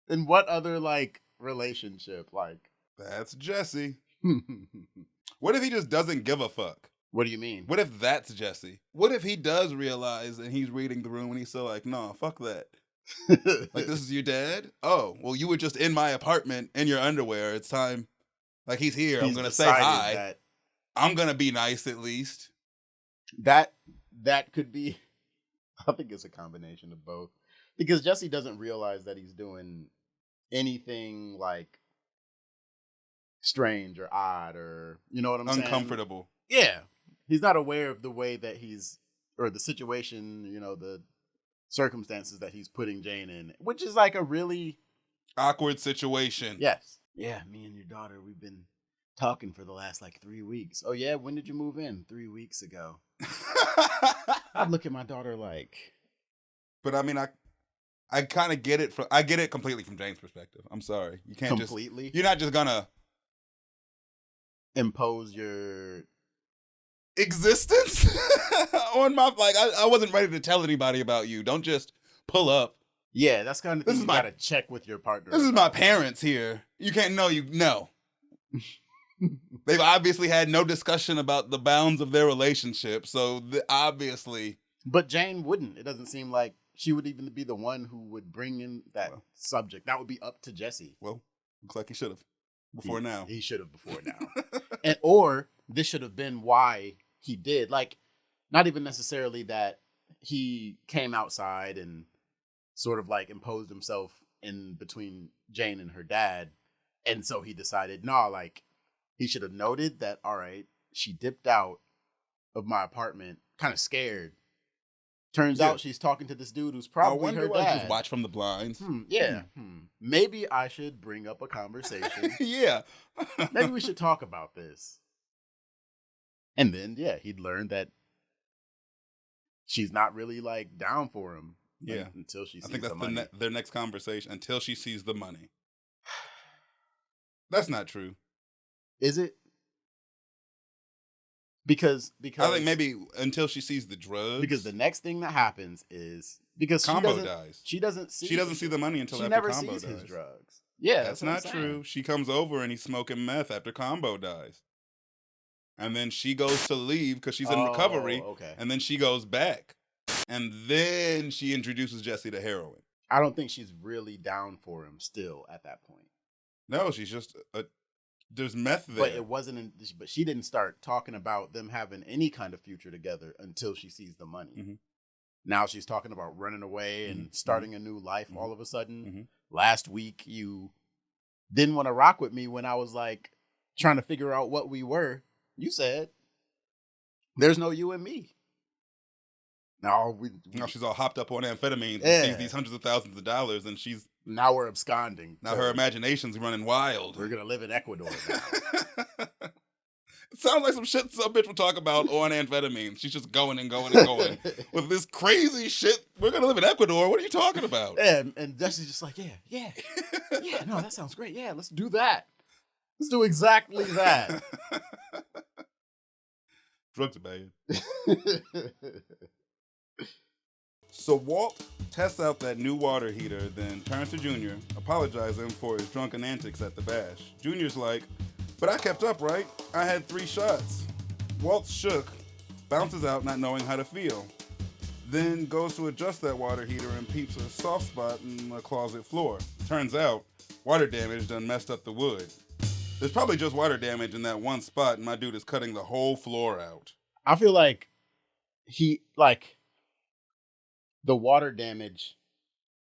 In what other like relationship? Like That's Jesse. What if he just doesn't give a fuck? what do you mean? What if that's Jesse? What if he does realize and he's reading the room and he's still like, no, fuck that. Like, this is your dad? Oh, well, you were just in my apartment in your underwear. It's time. Like, he's here. I'm He's going to say decided hi. that- I'm going to be nice at least. That could be. I think it's a combination of both, because Jesse doesn't realize that he's doing anything like strange or odd or you know what I'm saying? Uncomfortable. Yeah, he's not aware of the way that he's or the situation, you know, the circumstances that he's putting Jane in, which is like a really Awkward situation. yes. Yeah, me and your daughter, we've been talking for the last like 3 weeks. Oh yeah, when did you move in? 3 weeks ago. I'd look at my daughter like, But I mean, I kind of get it. I get it completely from Jane's perspective. I'm sorry. You can't completely You're not just going to impose your existence on my I wasn't ready to tell anybody about you. Don't just pull up. yeah, that's kind of This thing is you my- gotta check with your partner. This is my about. parents here. You can't know you no. They've obviously had no discussion about the bounds of their relationship, so obviously. But Jane wouldn't. It doesn't seem like she would even be the one who would bring in that Well. subject. That would be up to Jesse. Well, looks like he should have before now. He should have before now. And or this should have been why he did. Like, not even necessarily that he came outside and sort of like imposed himself in between Jane and her dad. And so he decided, nah, like he should have noted that, all right, she dipped out of my apartment, kind of scared. Turns Yeah. out she's talking to this dude who's I probably wonder her why dad. just watch from the blinds. Yeah. Maybe I should bring up a conversation. Yeah. Maybe we should talk about this. And then, yeah, he'd learn that she's not really like down for him. Yeah. Until she sees I think that's the money. their next conversation until she sees the money. That's not true. Is it? Because I think maybe until she sees the drugs. because the next thing that happens is because Combo dies. She doesn't see. She doesn't see the money until she after never Combo sees dies. his drugs. Yeah, That's what I'm not saying. true. She comes over and he's smoking meth after Combo dies. And then she goes to leave because she's in recovery. Okay. And then she goes back. And then she introduces Jesse to heroin. I don't think she's really down for him still at that point. No, she's just there's meth there. But it wasn't. But she didn't start talking about them having any kind of future together until she sees the money. Mhm. Now she's talking about running away and starting a new life. Mhm. All of a sudden, Mhm. last week you didn't want to rock with me when I was like trying to figure out what we were. You said there's no you and me. No, Now she's all hopped up on amphetamines Yeah. and sees these hundreds of thousands of dollars, and now we're absconding. now her imagination's running wild. We're gonna live in Ecuador now. It sounds like some shit some bitch would talk about on amphetamines. She's just going and going and going with this crazy shit. We're gonna live in Ecuador. What are you talking about? Yeah, and Jesse's just like, yeah. No, that sounds great. Yeah, let's do that. Let's do exactly that. Drugs are bad. So Walt tests out that new water heater, then turns to Junior, apologizing for his drunken antics at the bash. Junior's like, but I kept up, right? I had 3 shots. Walt's shook, bounces out not knowing how to feel. Then goes to adjust that water heater and peeps a soft spot in the closet floor. Turns out, water damage done messed up the wood. There's probably just water damage in that one spot, and my dude is cutting the whole floor out. I feel like the water damage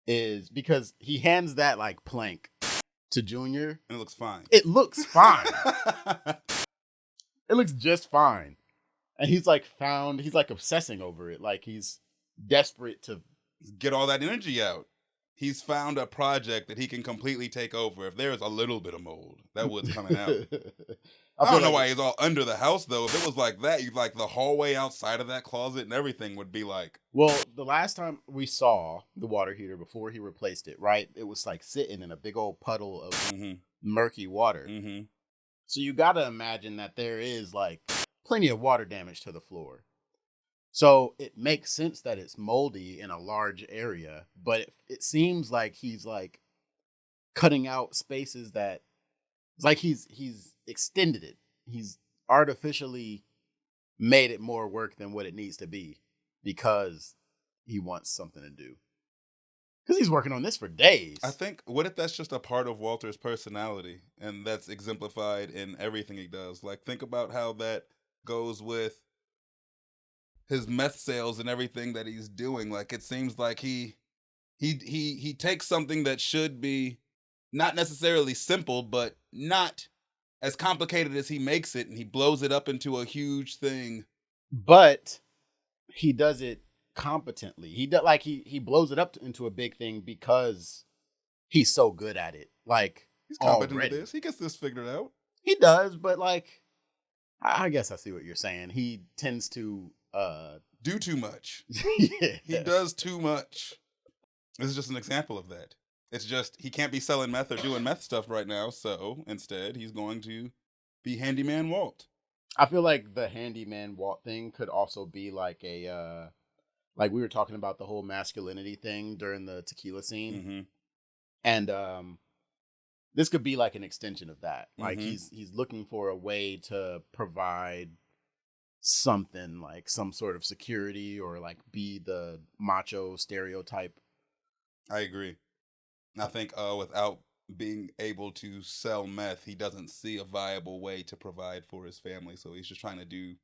is because he hands that like plank to Junior. And it looks fine. It looks fine. It looks just fine. And he's like obsessing over it. Like he's desperate to get all that energy out. He's found a project that he can completely take over. If there's a little bit of mold, that wood's coming out. I don't know why he's all under the house, though. If it was like that, you'd like the hallway outside of that closet and everything would be like... Well, the last time we saw the water heater before he replaced it, right? It was like sitting in a big old puddle of murky water. Mm-hmm. So you got to imagine that there is like plenty of water damage to the floor. So it makes sense that it's moldy in a large area, but it seems like he's like cutting out spaces that it's like he's extended it. He's artificially made it more work than what it needs to be because he wants something to do. Because he's working on this for days. I think, what if that's just a part of Walter's personality and that's exemplified in everything he does? Like, think about how that goes with his meth sales and everything that he's doing. Like, it seems like he takes something that should be not necessarily simple, but not as complicated as he makes it, and he blows it up into a huge thing. But he does it competently. He blows it up into a big thing because he's so good at it. Like, he's competent already. at this. He gets this figured out. He does, but like, I guess I see what you're saying. He tends to do too much. Yeah. He does too much. This is just an example of that. It's just he can't be selling meth or doing meth stuff right now, so instead he's going to be Handyman Walt. I feel like the Handyman Walt thing could also be like a like we were talking about the whole masculinity thing during the Tequila scene. Mm-hmm. And this could be like an extension of that. Like Mm-hmm. he's looking for a way to provide something, like some sort of security, or like be the macho stereotype. I agree. I think without being able to sell meth, he doesn't see a viable way to provide for his family. So he's just trying to do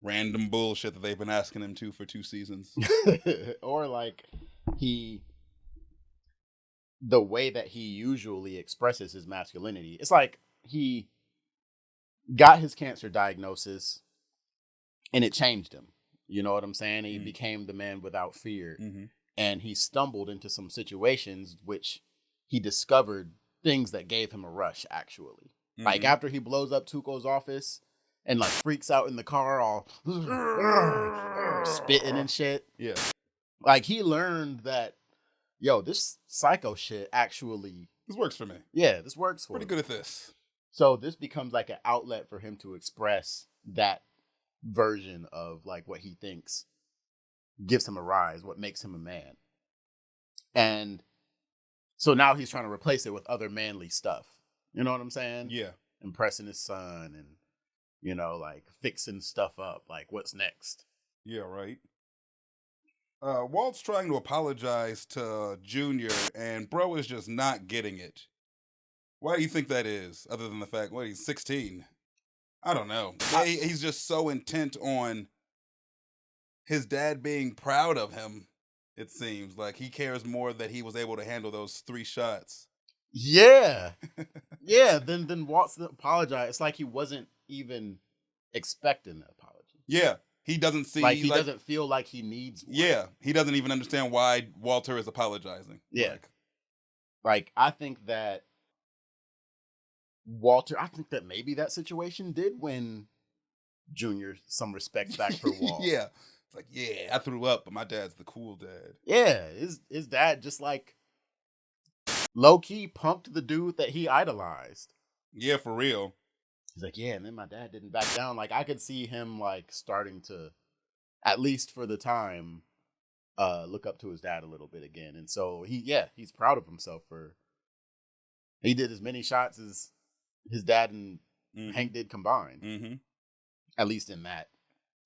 random bullshit that they've been asking him to for 2 seasons. Or like the way that he usually expresses his masculinity. It's like he got his cancer diagnosis and it changed him. You know what I'm saying? He became the man without fear. Mm-hmm. And he stumbled into some situations which he discovered things that gave him a rush, actually. Mm-hmm. Like after he blows up Tuco's office and like freaks out in the car all spitting and shit. Yeah. Like he learned that, yo, this psycho shit actually... This works for me. Yeah, this works for Pretty him. good at this. So this becomes like an outlet for him to express that version of like what he thinks gives him a rise, what makes him a man. And so now he's trying to replace it with other manly stuff. You know what I'm saying? Yeah. Impressing his son and, you know, like fixing stuff up. Like, what's next? Yeah, right. Walt's trying to apologize to Junior, and bro is just not getting it. Why do you think that is? Other than the fact, he's 16. I don't know. He's just so intent on his dad being proud of him, it seems. Like he cares more that he was able to handle those 3 shots. Yeah. Yeah, then Walt's apologize. It's like he wasn't even expecting the apology. Yeah. He doesn't see... Like, he doesn't feel like he needs one. Yeah, he doesn't even understand why Walter is apologizing. Yeah. Like, I think that Walter... I think that maybe that situation did win Junior some respect back for Walt. Yeah. It's like, yeah, I threw up, but my dad's the cool dad. Yeah, his dad just, like, low-key punked the dude that he idolized. Yeah, for real. He's like, yeah, and then my dad didn't back down. Like, I could see him, like, starting to, at least for the time, look up to his dad a little bit again. And so, he's proud of himself for, he did as many shots as his dad and Hank did combined. Mm-hmm. At least in that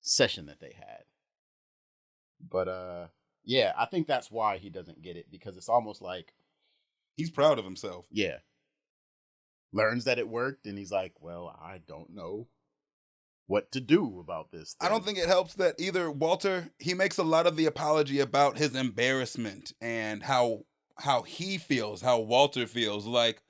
session that they had. But, yeah, I think that's why he doesn't get it, because it's almost like... He's proud of himself. Yeah. Learns that it worked, and he's like, well, I don't know what to do about this thing. I don't think it helps that either Walter, he makes a lot of the apology about his embarrassment and how he feels, how Walter feels. Like,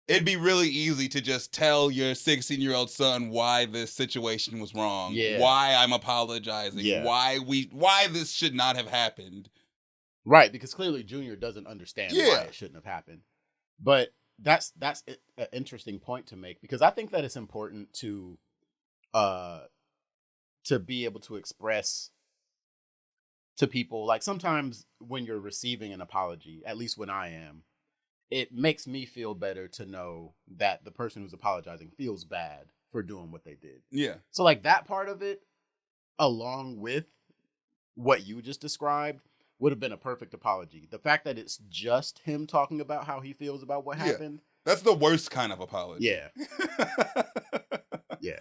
it'd be really easy to just tell your 16-year-old son why this situation was wrong, why I'm apologizing, why this should not have happened. Right, because clearly Junior doesn't understand why it shouldn't have happened. But that's an interesting point to make, because I think that it's important to be able to express to people, like, sometimes when you're receiving an apology, at least when I am, it makes me feel better to know that the person who's apologizing feels bad for doing what they did. Yeah. So, like, that part of it, along with what you just described, would have been a perfect apology. The fact that it's just him talking about how he feels about what happened. That's the worst kind of apology. Yeah. Yeah.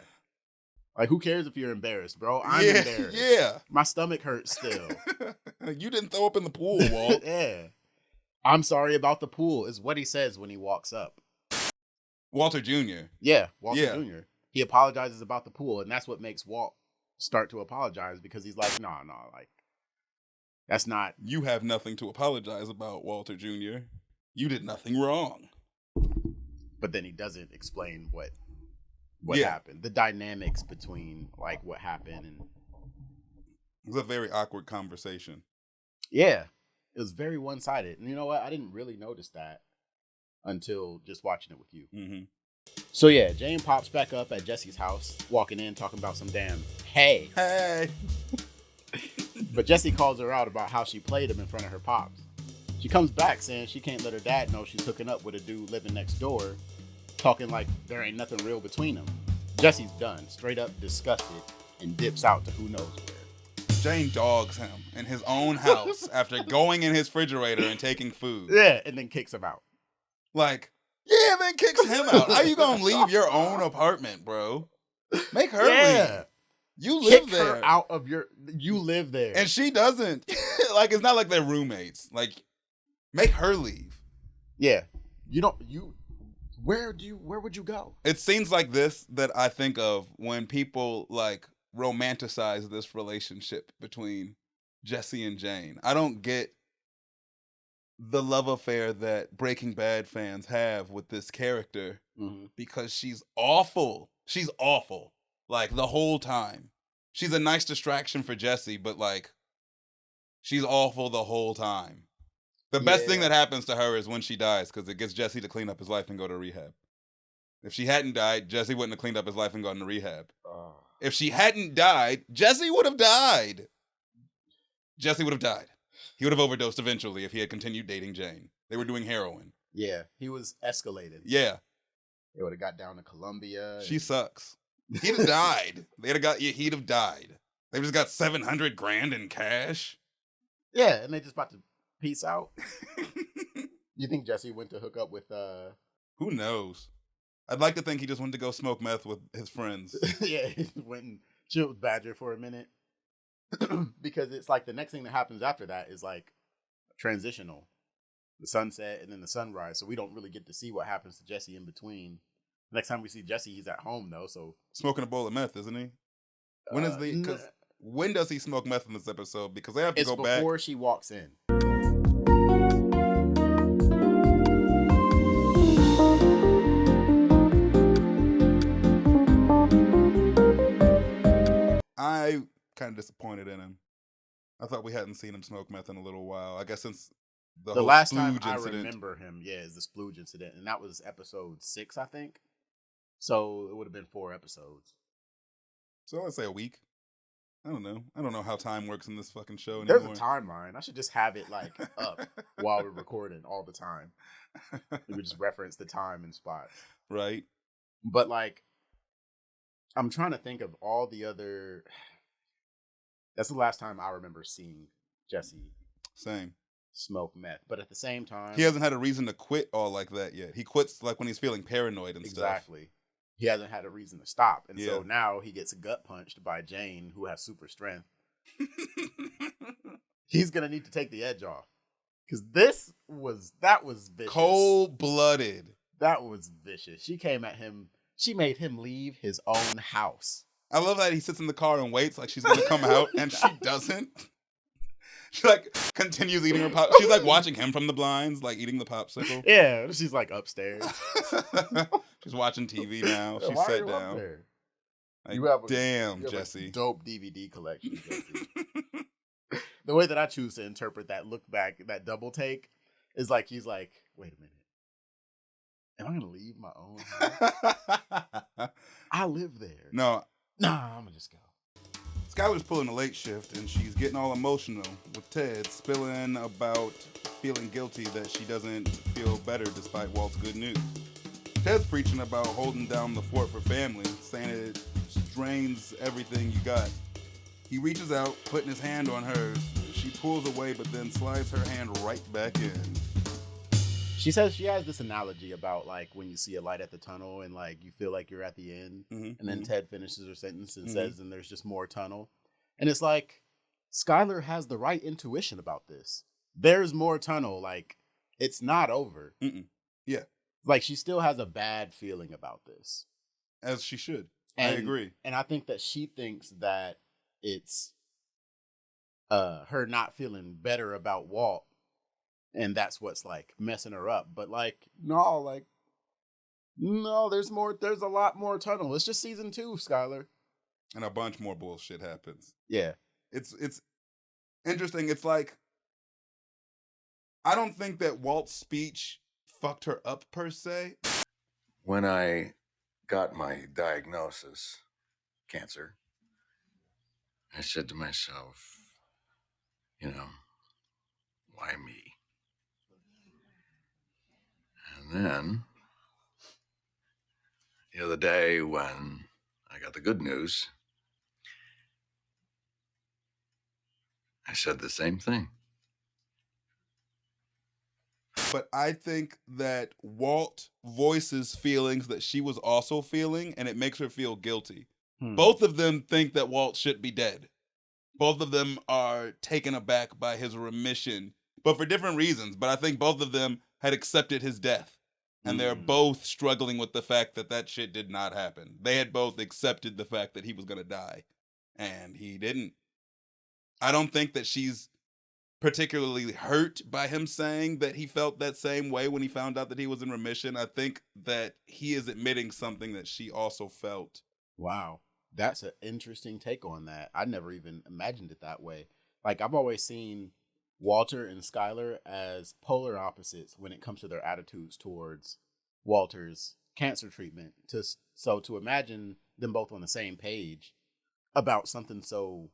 Like, who cares if you're embarrassed, bro? I'm embarrassed. Yeah. My stomach hurts still. You didn't throw up in the pool, Walt. Yeah. I'm sorry about the pool, is what he says when he walks up. Walter Jr. Yeah, Walter Jr. He apologizes about the pool, and that's what makes Walt start to apologize, because he's like, no, like, that's not... You have nothing to apologize about, Walter Jr. You did nothing wrong. But then he doesn't explain what happened. The dynamics between, like, what happened. And it was a very awkward conversation. Yeah. It was very one-sided. And you know what? I didn't really notice that until just watching it with you. Mm-hmm. So yeah, Jane pops back up at Jesse's house, walking in, talking about some damn hey. But Jesse calls her out about how she played him in front of her pops. She comes back saying she can't let her dad know she's hooking up with a dude living next door, talking like there ain't nothing real between them. Jesse's done, straight up disgusted, and dips out to who knows where. Jane dogs him in his own house after going in his refrigerator and taking food. Yeah, and then kicks him out. Like, yeah, then kicks him out. How you gonna leave your own apartment, bro? Make her leave. You live Kick there. her out of you live there. And she doesn't. Like, it's not like they're roommates. Like, make her leave. Yeah. Where would you go? It's scenes like this that I think of when people, like, romanticize this relationship between Jesse and Jane. I don't get the love affair that Breaking Bad fans have with this character, because she's awful. She's awful. Like, the whole time. She's a nice distraction for Jesse, but, like, she's awful the whole time. The best thing that happens to her is when she dies, because it gets Jesse to clean up his life and go to rehab. If she hadn't died, Jesse wouldn't have cleaned up his life and gone to rehab. If she hadn't died, Jesse would have died. Jesse would have died. He would have overdosed eventually if he had continued dating Jane. They were doing heroin. Yeah, he was escalated. Yeah. They would have got down to Colombia. She sucks. He'd have died. He'd have died. They just got $700,000 in cash. Yeah, and they just about to peace out. You think Jesse went to hook up with Who knows? I'd like to think he just went to go smoke meth with his friends. Yeah, he went and chilled with Badger for a minute. Because it's like the next thing that happens after that is like transitional. The sunset and then the sunrise. So we don't really get to see what happens to Jesse in between. Next time we see Jesse, he's at home though. So smoking a bowl of meth, isn't he? When does he smoke meth in this episode? Because they have to go back. It's before she walks in. I kind of disappointed in him. I thought we hadn't seen him smoke meth in a little while. I guess since the whole last time splooge I incident. remember him, is the splooge incident, and that was episode 6, I think. So it would have been 4 episodes. So let's say a week. I don't know. I don't know how time works in this fucking show anymore. There's a timeline. I should just have it like up while we're recording all the time. We would just reference the time and spot. Right. But like, I'm trying to think of all the other. That's the last time I remember seeing Jesse Same. smoke meth. But at the same time, He hasn't had a reason to quit all like that yet. He quits like when he's feeling paranoid and stuff. exactly. He hasn't had a reason to stop. And so Yeah. now he gets gut punched by Jane, who has super strength. He's going to need to take the edge off. Because that was vicious. Cold-blooded. That was vicious. She came at him. She made him leave his own house. I love that he sits in the car and waits like she's going to come out, and she doesn't. She like continues eating her pop. She's like watching him from the blinds, like eating the popsicle. Yeah, she's like upstairs. She's watching TV now. She's Why are sat you up down. there? Like, You have damn, a Jesse. dope DVD collection, Jesse. The way that I choose to interpret that look back, that double take, is like he's like, wait a minute. Am I gonna leave my own house? I live there. No, Nah, I'm gonna just go. Skyler's pulling a late shift, and she's getting all emotional with Ted, spilling about feeling guilty that she doesn't feel better despite Walt's good news. Ted's preaching about holding down the fort for family, saying it drains everything you got. He reaches out, putting his hand on hers. She pulls away, but then slides her hand right back in. She says she has this analogy about like when you see a light at the tunnel and like you feel like you're at the end, and then Ted finishes her sentence and says, and there's just more tunnel. And it's like, Skyler has the right intuition about this. There's more tunnel. Like, it's not over. Yeah. Like, she still has a bad feeling about this. As she should. And, I agree. And I think that she thinks that it's her not feeling better about Walt. And that's what's like messing her up. But like, no, there's a lot more tunnel. It's just season 2, Skyler. And a bunch more bullshit happens. Yeah. It's interesting. It's like, I don't think that Walt's speech fucked her up per se. When I got my diagnosis, cancer, I said to myself, why me? And then, the other day when I got the good news, I said the same thing. But I think that Walt voices feelings that she was also feeling, and it makes her feel guilty. Both of them think that Walt should be dead. Both of them are taken aback by his remission, but for different reasons. But I think both of them had accepted his death. And they're both struggling with the fact that that shit did not happen. They had both accepted the fact that he was going to die. And he didn't. I don't think that she's particularly hurt by him saying that he felt that same way when he found out that he was in remission. I think that he is admitting something that she also felt. Wow. That's an interesting take on that. I never even imagined it that way. Like, I've always seen Walter and Skyler as polar opposites when it comes to their attitudes towards Walter's cancer treatment. So to imagine them both on the same page about something so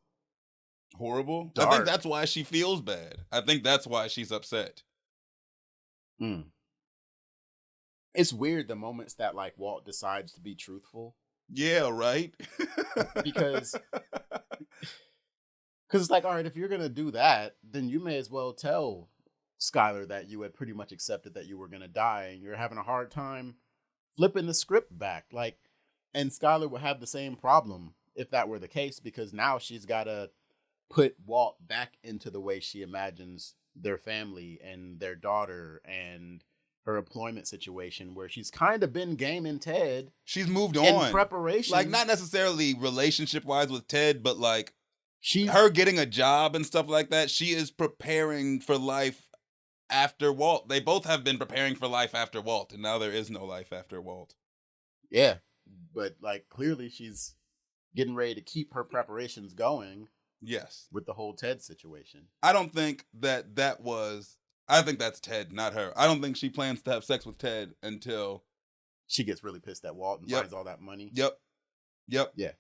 horrible. dark. I think that's why she feels bad. I think that's why she's upset. It's weird the moments that like Walt decides to be truthful. Yeah, right? Because it's like, all right, if you're going to do that, then you may as well tell Skyler that you had pretty much accepted that you were going to die and you're having a hard time flipping the script back. Like, and Skyler would have the same problem if that were the case, because now she's got to put Walt back into the way she imagines their family and their daughter and her employment situation, where she's kind of been gaming Ted. She's moved on. In preparation. Like, not necessarily relationship-wise with Ted, but like, she's her getting a job and stuff like that, she is preparing for life after Walt. They both have been preparing for life after Walt, and now there is no life after Walt. Yeah, but like clearly she's getting ready to keep her preparations going Yes. with the whole Ted situation. I don't think that was. I think that's Ted, not her. I don't think she plans to have sex with Ted until She gets really pissed at Walt and Yep. finds all that money. Yep. Yeah.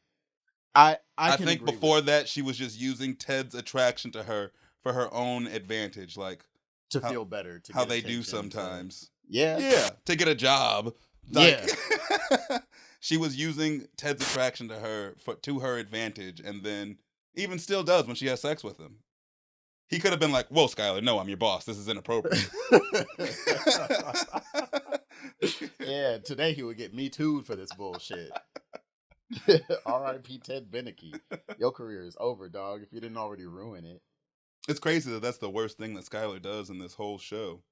I I can think agree before with, that, she was just using Ted's attraction to her for her own advantage, like to how- feel better. To how get they do attention, sometimes. Yeah. Yeah, to get a job. Yeah. She was using Ted's attraction to her to her advantage, and then even still does when she has sex with him. He could have been like, "Whoa, Skyler, no, I'm your boss. This is inappropriate." Yeah, today he would get me too for this bullshit. R.I.P. Ted Beneke. Your career is over, dog. If you didn't already ruin it. It's crazy that that's the worst thing that Skyler does in this whole show,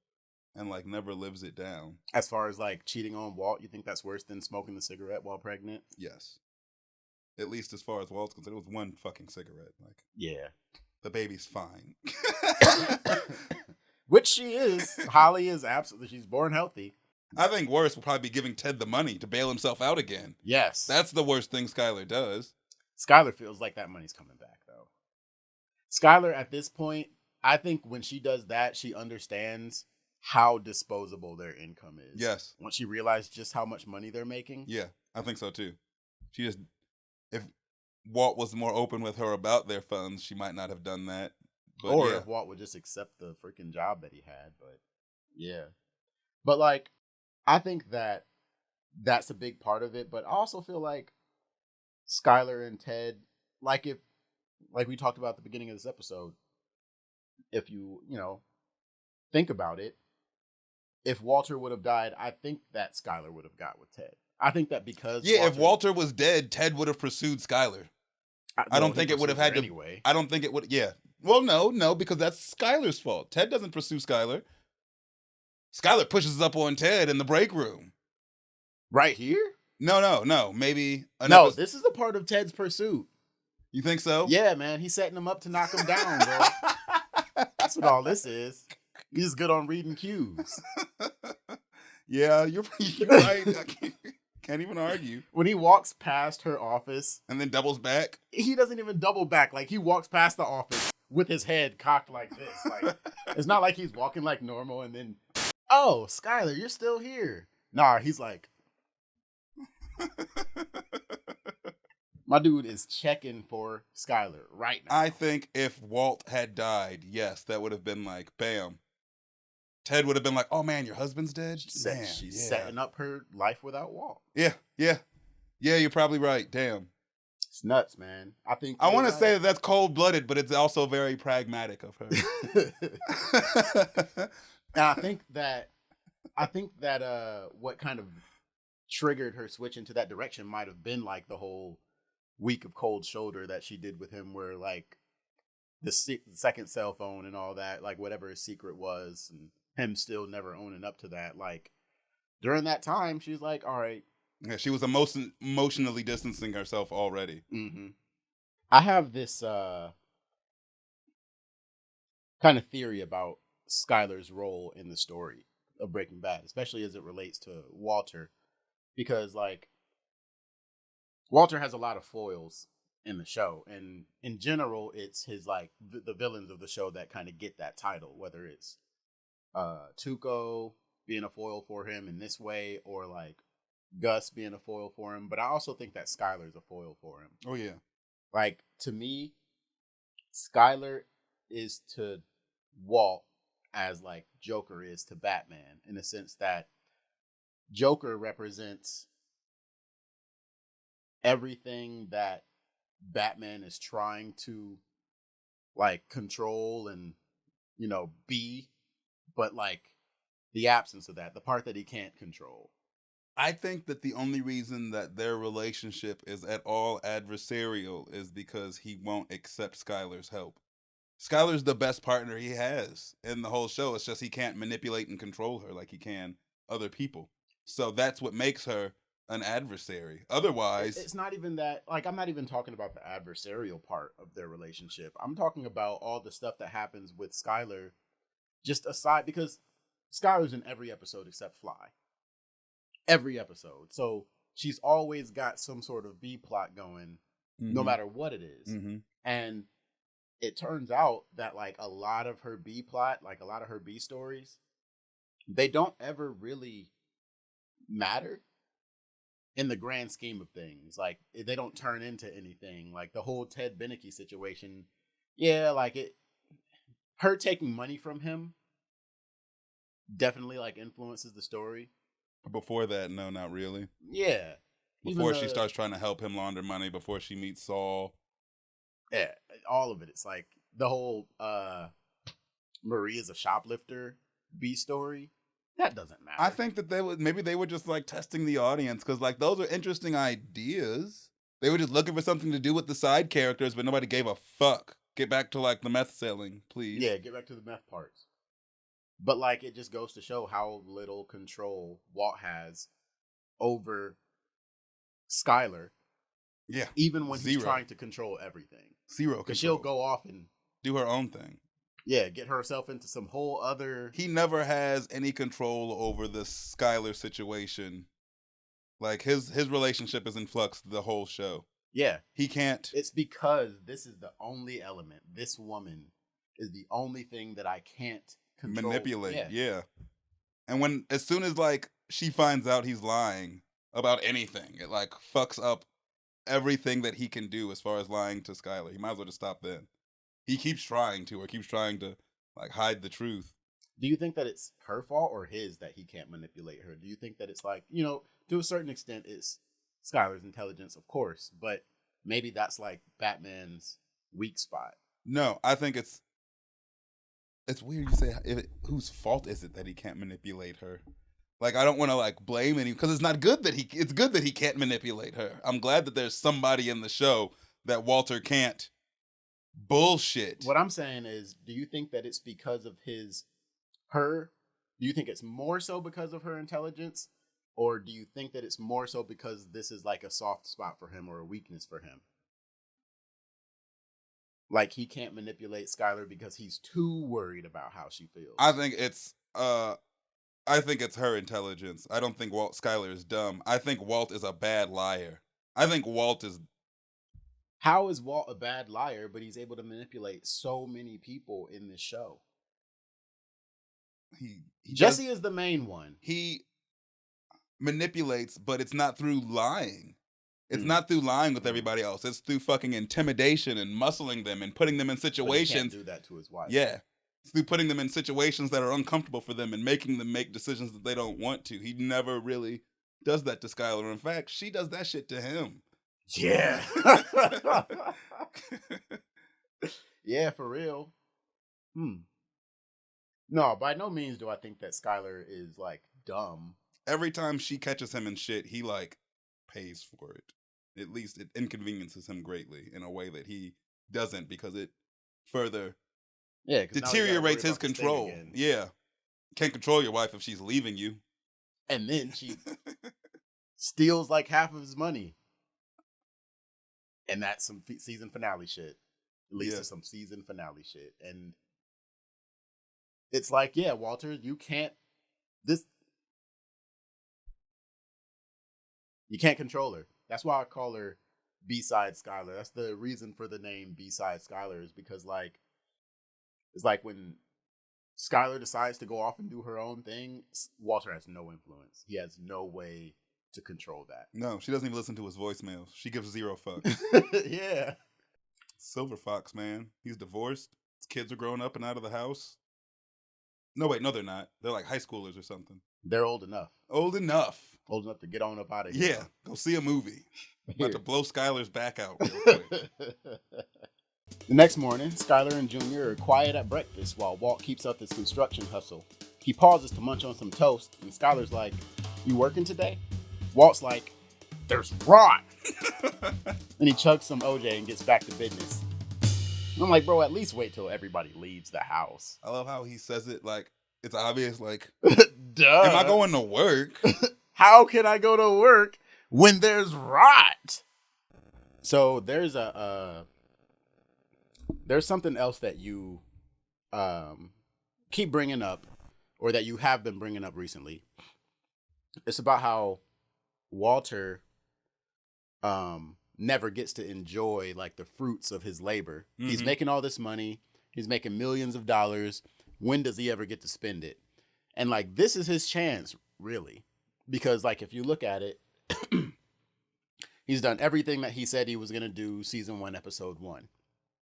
and like never lives it down. As far as like cheating on Walt, you think that's worse than smoking the cigarette while pregnant? Yes, at least as far as Walt's concerned, it was one fucking cigarette. Like Yeah. the baby's fine. Which she is. Holly is absolutely. She's born healthy. I think worse will probably be giving Ted the money to bail himself out again. Yes. That's the worst thing Skyler does. Skyler feels like that money's coming back, though. Skyler, at this point, I think when she does that, she understands how disposable their income is. Yes. Once she realized just how much money they're making. Yeah, I think so too. She just, if Walt was more open with her about their funds, she might not have done that. But Or yeah. if Walt would just accept the freaking job that he had. But yeah. But like, I think that that's a big part of it. But I also feel like Skyler and Ted, like we talked about at the beginning of this episode, if you think about it, if Walter would have died, I think that Skyler would have got with Ted. I think that because if Walter was dead, Ted would have pursued Skyler. I don't think it would have had to. Anyway. I don't think it would. Yeah. Well, no, because that's Skyler's fault. Ted doesn't pursue Skyler. Skyler pushes up on Ted in the break room. Right here? No. Maybe. No, this is a part of Ted's pursuit. You think so? Yeah, man. He's setting him up to knock him down, bro. That's what all this is. He's good on reading cues. Yeah, you're right. I can't even argue. When he walks past her office, And then doubles back. he doesn't even double back. Like, he walks past the office with his head cocked like this. Like, it's not like he's walking like normal and then, oh, Skyler, you're still here. Nah, he's like, my dude is checking for Skyler right now. I think if Walt had died, yes, that would have been like, bam. Ted would have been like, "Oh man, your husband's dead." She's Man, setting up her life without Walt. Yeah. You're probably right. Damn. It's nuts, man. I think I want to say that that's cold-blooded, but it's also very pragmatic of her. And I think that what kind of triggered her switch into that direction might have been like the whole week of cold shoulder that she did with him, where like the second cell phone and all that, like whatever his secret was, and him still never owning up to that. Like during that time, she's like, all right. Yeah, she was emotionally distancing herself already. Mm-hmm. I have this kind of theory about Skyler's role in the story of Breaking Bad, especially as it relates to Walter, because like Walter has a lot of foils in the show, and in general, it's his like the villains of the show that kind of get that title, whether it's Tuco being a foil for him in this way, or like Gus being a foil for him. But I also think that Skyler's a foil for him. Oh yeah. Like, to me, Skyler is to Walt as like Joker is to Batman, in the sense that Joker represents everything that Batman is trying to like control and be, but like the absence of that, the part that he can't control. I think that the only reason that their relationship is at all adversarial is because he won't accept Skyler's help. Skyler's the best partner he has in the whole show. It's just he can't manipulate and control her like he can other people. So that's what makes her an adversary. Otherwise, it's not even that. Like, I'm not even talking about the adversarial part of their relationship. I'm talking about all the stuff that happens with Skyler, just aside, because Skyler's in every episode except Fly. Every episode. So she's always got some sort of B plot going, no matter what it is. Mm-hmm. And it turns out that like a lot of her B plot, like a lot of her B stories, they don't ever really matter in the grand scheme of things. Like they don't turn into anything. Like the whole Ted Beneke situation, yeah, like her taking money from him definitely like influences the story. Before that, no, not really. Yeah. Before she starts trying to help him launder money, before she meets Saul. Yeah, all of it. It's like the whole Marie is a shoplifter B story. That doesn't matter. I think that they were just like testing the audience, because like those are interesting ideas. They were just looking for something to do with the side characters, but nobody gave a fuck. Get back to like the meth selling, please. Yeah, get back to the meth parts. But like it just goes to show how little control Walt has over Skyler. Yeah. Even when he's Zero. trying to control everything. Zero Because control. she'll go off and do her own thing. Yeah, get herself into some whole other... He never has any control over the Skyler situation. Like, his relationship is in flux the whole show. Yeah. He can't... It's because this is the only element. This woman is the only thing that I can't control. Manipulate, yeah. And as soon as, like, she finds out he's lying about anything, it, like, fucks up everything that he can do as far as lying to Skyler. He might as well just stop then. He keeps trying to like hide the truth. Do you think that it's her fault or his that he can't manipulate her? Do you think that it's like, you know, to a certain extent it's Skyler's intelligence, of course, but maybe that's like Batman's weak spot? No, I think it's weird you say whose fault is it that he can't manipulate her? Like, I don't want to like blame any, because it's good that he can't manipulate her. I'm glad that there's somebody in the show that Walter can't bullshit. What I'm saying is, do you think that it's because of her? Do you think it's more so because of her intelligence? Or do you think that it's more so because this is like a soft spot for him or a weakness for him? Like he can't manipulate Skyler because he's too worried about how she feels. I think it's her intelligence. I don't think Skyler is dumb. I think Walt is a bad liar. I think Walt is... How is Walt a bad liar, but he's able to manipulate so many people in this show? Jesse is the main one. He manipulates, but it's not through lying. It's not through lying with everybody else. It's through fucking intimidation and muscling them and putting them in situations. But he can't do that to his wife. Yeah. It's through putting them in situations that are uncomfortable for them and making them make decisions that they don't want to. He never really does that to Skyler. In fact, she does that shit to him. Yeah. Yeah, for real. No, by no means do I think that Skyler is like dumb. Every time she catches him in shit, he like pays for it. At least it inconveniences him greatly in a way that he doesn't, because it further deteriorates his control. Yeah. Can't control your wife if she's leaving you. And then she steals like half of his money. And that's some season finale shit. At least to some season finale shit. And it's like, yeah, Walter, you can't control her. That's why I call her B-side Skyler. That's the reason for the name B-side Skyler, is because like, it's like when Skyler decides to go off and do her own thing, Walter has no influence. He has no way to control that. No, she doesn't even listen to his voicemails. She gives zero fucks. Yeah. Silver Fox, man. He's divorced. His kids are grown up and out of the house. No, wait, no, they're not. They're like high schoolers or something. They're old enough. Old enough To get on up out of here. Yeah, go see a movie. About to blow Skyler's back out real quick. The next morning, Skyler and Junior are quiet at breakfast while Walt keeps up his construction hustle. He pauses to munch on some toast, and Skyler's like, "You working today?" Walt's like, "There's rot." Then he chugs some OJ and gets back to business. I'm like, bro, at least wait till everybody leaves the house. I love how he says it like it's obvious, like, duh. Am I going to work? How can I go to work when there's rot? So there's there's something else that you keep bringing up, or that you have been bringing up recently. It's about how Walter never gets to enjoy like the fruits of his labor. Mm-hmm. He's making all this money. He's making millions of dollars. When does he ever get to spend it? And like, this is his chance, really. Because like, if you look at it, he's done everything that he said he was going to do season 1, episode 1.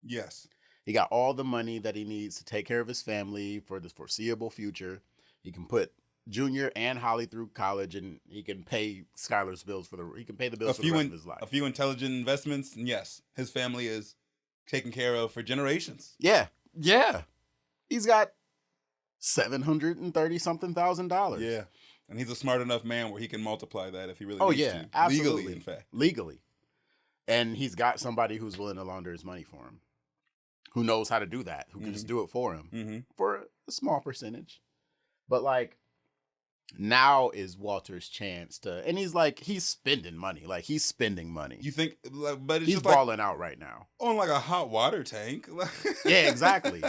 Yes. He got all the money that he needs to take care of his family for the foreseeable future. He can put Junior and Holly through college, and he can pay Skyler's bills he can pay the bills for the rest of his life. A few intelligent investments, and yes, his family is taken care of for generations. Yeah. Yeah. He's got $730,000. Yeah. And he's a smart enough man where he can multiply that if he really needs to. Absolutely. Legally, in fact. Legally. And he's got somebody who's willing to launder his money for him, who knows how to do that, who can just do it for him for a small percentage. But like, now is Walter's chance to, and he's spending money. Like, he's spending money. You think, but it's he's just balling out right now. On like a hot water tank. Yeah, exactly.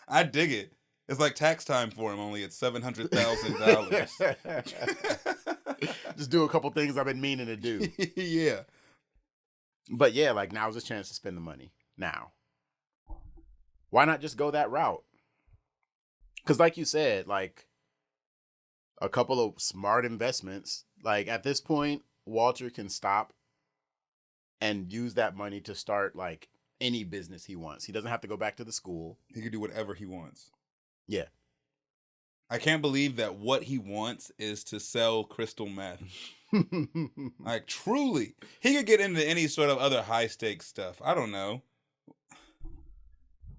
I dig it. It's like tax time for him, only it's $700,000. Just do a couple things I've been meaning to do. Yeah. But yeah, like, now's his chance to spend the money. Now. Why not just go that route? Because like you said, like, a couple of smart investments. Like, at this point, Walter can stop and use that money to start, like, any business he wants. He doesn't have to go back to the school. He can do whatever he wants. Yeah. I can't believe that what he wants is to sell crystal meth. Like, truly. He could get into any sort of other high-stakes stuff. I don't know.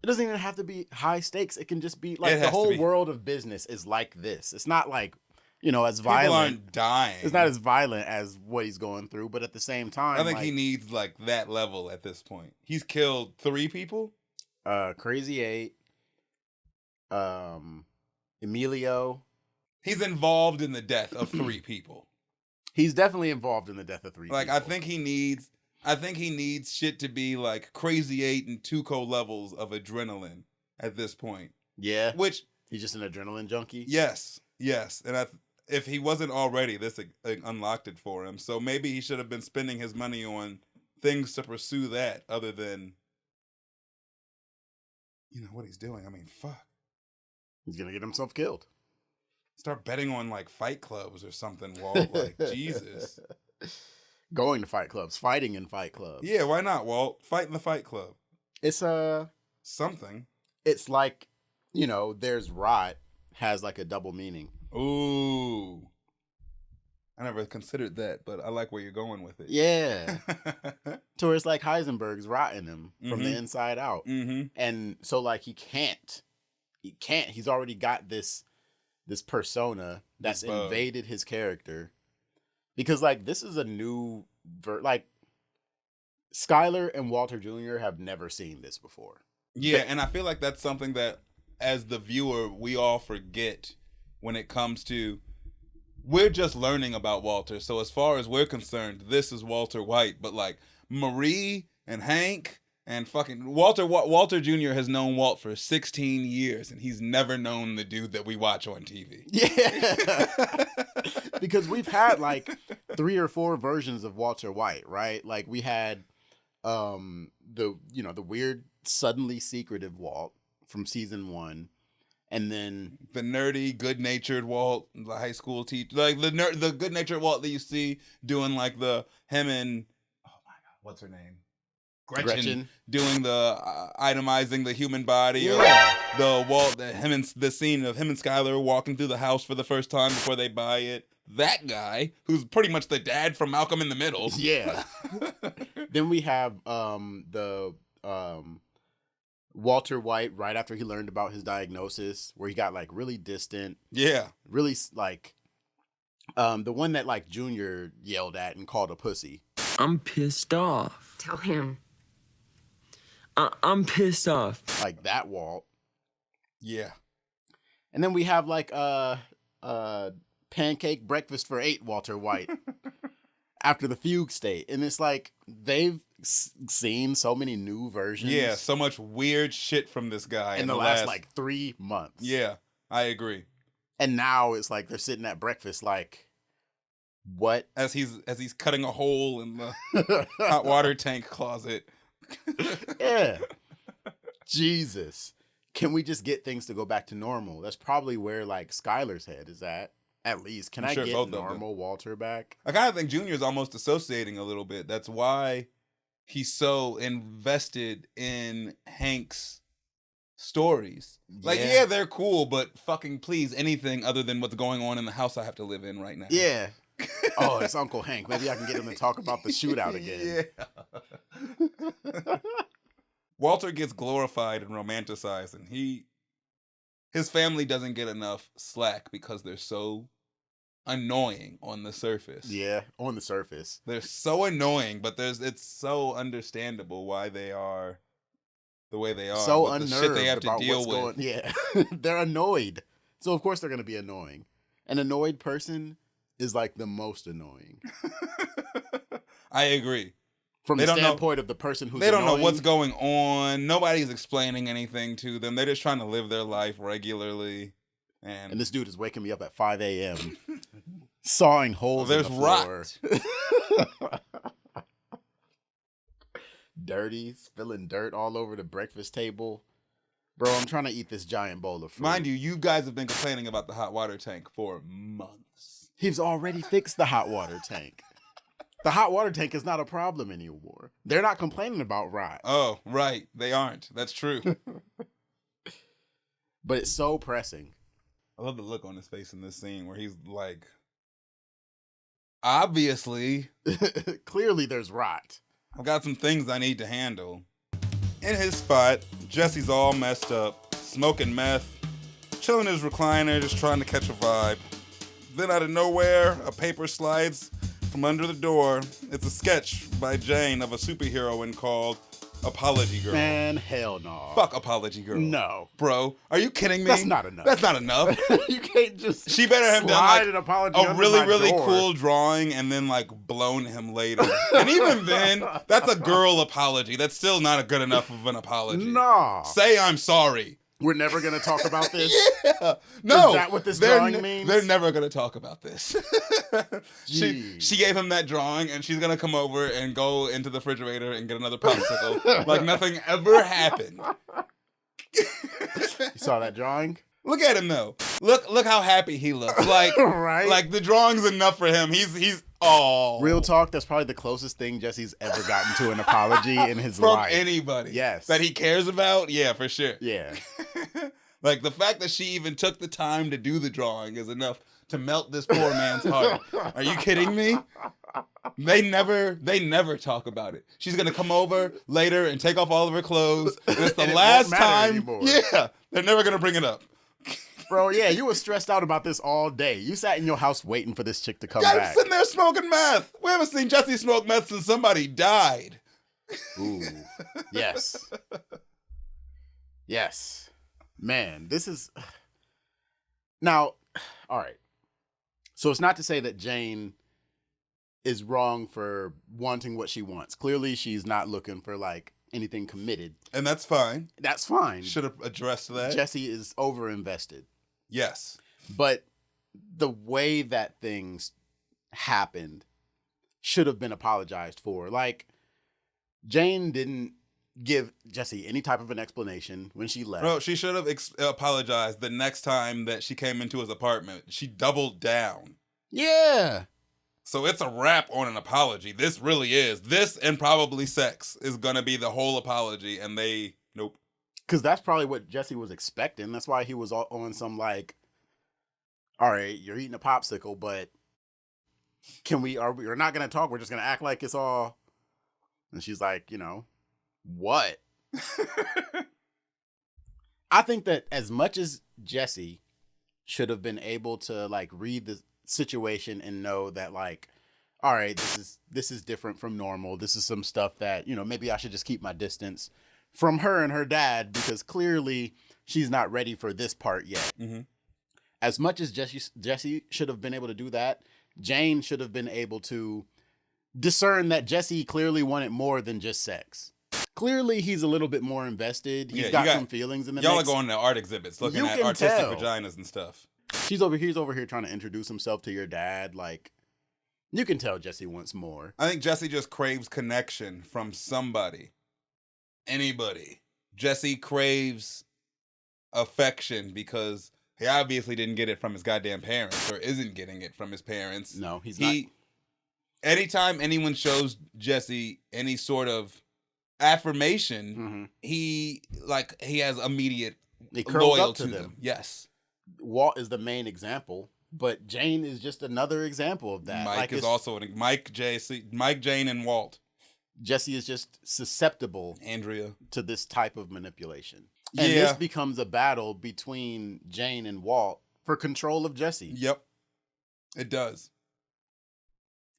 It doesn't even have to be high stakes. It can just be, like, the whole world of business is like this. It's not like, you know, as violent. People aren't dying. It's not as violent as what he's going through, but at the same time, I think he needs like that level at this point. He's killed 3 people. Crazy 8. Emilio. He's involved in the death of 3 people. He's definitely involved in the death of 3 people. Like, I think he needs shit to be like Crazy 8 and Tuco levels of adrenaline at this point. Yeah. Which he's just an adrenaline junkie. Yes. And if he wasn't already, this unlocked it for him. So maybe he should have been spending his money on things to pursue that other than, you know, what he's doing. I mean, fuck. He's going to get himself killed. Start betting on like fight clubs or something, Walt. Like, Jesus. Going to fight clubs, fighting in fight clubs. Yeah, why not, Walt? Fight in the fight club. It's something. It's like, you know, there's rot has like a double meaning. Ooh. I never considered that, but I like where you're going with it. Yeah. So it's like Heisenberg's rotting him from the inside out. Mm-hmm. And so like he can't. He's already got this persona that's invaded his character. Because like this is a new like Skyler and Walter Jr. have never seen this before. Yeah, and I feel like that's something that as the viewer we all forget when it comes to we're just learning about Walter. So as far as we're concerned, this is Walter White, but like Marie and Hank and fucking Walter Jr. has known Walt for 16 years and he's never known the dude that we watch on TV. Yeah. Because we've had like 3 or 4 versions of Walter White, right? Like we had the weird suddenly secretive Walt from season 1. And then the nerdy, good-natured Walt, the high school teacher, like the good-natured Walt that you see doing like him and oh my god, what's her name? Gretchen doing the itemizing the human body, yeah. Or the Walt, the scene of him and Skyler walking through the house for the first time before they buy it. That guy who's pretty much the dad from Malcolm in the Middle. Yeah. Then we have Walter White right after he learned about his diagnosis, where he got like really distant. Yeah. Really like the one that like Junior yelled at and called a pussy. I'm pissed off. Tell him. I'm pissed off. Like that Walt. Yeah. And then we have like pancake breakfast for 8 Walter White after the fugue state. And it's like they've seen so many new versions. Yeah, so much weird shit from this guy in the last like 3 months. Yeah, I agree. And now it's like they're sitting at breakfast like, What? As he's cutting a hole in the hot water tank closet. Yeah. Jesus. Can we just get things to go back to normal? That's probably where like Skyler's head is at. At least. Can I'm I sure get both of them. normal Walter back? I kind of think Junior's almost associating a little bit. That's why he's so invested in Hank's stories. Like, yeah, they're cool, but fucking please, anything other than what's going on in the house I have to live in right now. Yeah. Oh, it's Uncle Hank. Maybe I can get him to talk about the shootout again. Yeah. Walter gets glorified and romanticized, and his family doesn't get enough slack because they're so annoying on the surface. Yeah, on the surface. They're so annoying, but it's so understandable why they are the way they are. So the unnerved shit they have to about deal what's with. Yeah, they're annoyed. So of course they're going to be annoying. An annoyed person is like the most annoying. I agree. From they the don't standpoint of the person who's they don't annoying, know what's going on. Nobody's explaining anything to them. They're just trying to live their life regularly. And this dude is waking me up at 5 a.m. sawing holes in the floor. Rot. Dirty, spilling dirt all over the breakfast table. Bro, I'm trying to eat this giant bowl of food. Mind you guys have been complaining about the hot water tank for months. He's already fixed the hot water tank. The hot water tank is not a problem anymore. They're not complaining about rot. Oh, right. They aren't. That's true. But it's so pressing. I love the look on his face in this scene where he's like, obviously. Clearly there's rot. I've got some things I need to handle. In his spot, Jesse's all messed up, smoking meth, chilling in his recliner, just trying to catch a vibe. Then out of nowhere, a paper slides from under the door. It's a sketch by Jane of a superheroine called Apology Girl. Man, hell no. Fuck Apology Girl. No. Bro, are you kidding me? That's not enough. That's not enough. You can't just She better have done slide like an apology a under really, my really door. cool drawing and then like blown him later. And even then, that's a girl apology. That's still not a good enough of an apology. Nah. Say I'm sorry. We're never going to talk about this? Yeah. No. Is that what this drawing means? They're never going to talk about this. Jeez. She gave him that drawing and she's going to come over and go into the refrigerator and get another popsicle. Like nothing ever happened. You saw that drawing? Look at him though. Look how happy he looks. Like Right? Like the drawing's enough for him. He's Real talk, that's probably the closest thing Jesse's ever gotten to an apology in his from life. anybody. Yes. That he cares about. Yeah, for sure. Yeah. Like the fact that she even took the time to do the drawing is enough to melt this poor man's heart. Are you kidding me? They never talk about it. She's gonna come over later and take off all of her clothes. And it's the And it last won't matter time. anymore. Yeah, they're never gonna bring it up. Bro, yeah, you were stressed out about this all day. You sat in your house waiting for this chick to come Yeah, I'm back. sitting there smoking meth. We haven't seen Jesse smoke meth since somebody died. Ooh. Yes. Yes. Man, this is... Now, all right. So it's not to say that Jane is wrong for wanting what she wants. Clearly, she's not looking for, like, anything committed. And that's fine. That's fine. Should have addressed that. Jesse is over-invested. Yes. But the way that things happened should have been apologized for. Like, Jane didn't give Jesse any type of an explanation when she left. Bro, she should have apologized the next time that she came into his apartment. She doubled down. Yeah. So it's a wrap on an apology. This really is. This and probably sex is going to be the whole apology. And they, nope. Because that's probably what Jesse was expecting. That's why he was on some like, all right, you're eating a popsicle, but we're not going to talk. We're just going to act like it's all. And she's like, what? I think that as much as Jesse should have been able to like read the situation and know that like, all right, this is different from normal. This is some stuff that, maybe I should just keep my distance from her and her dad because clearly she's not ready for this part yet. Mm-hmm. As much as Jesse should have been able to do that, Jane should have been able to discern that Jesse clearly wanted more than just sex. Clearly, he's a little bit more invested. He's got some feelings in the y'all mix. are going to art exhibits, looking You at can artistic tell. vaginas and stuff. He's over here trying to introduce himself to your dad. Like, You can tell Jesse wants more. I think Jesse just craves connection from somebody. Anybody. Jesse craves affection because he obviously didn't get it from his goddamn parents or isn't getting it from his parents. No, he's not. Anytime anyone shows Jesse any sort of affirmation, he has immediate loyalty to them. Yes. Walt is the main example, but Jane is just another example of that. Mike is also Mike, Jane, and Walt. Jesse is just susceptible, Andrea, to this type of manipulation. And this becomes a battle between Jane and Walt for control of Jesse. Yep, it does.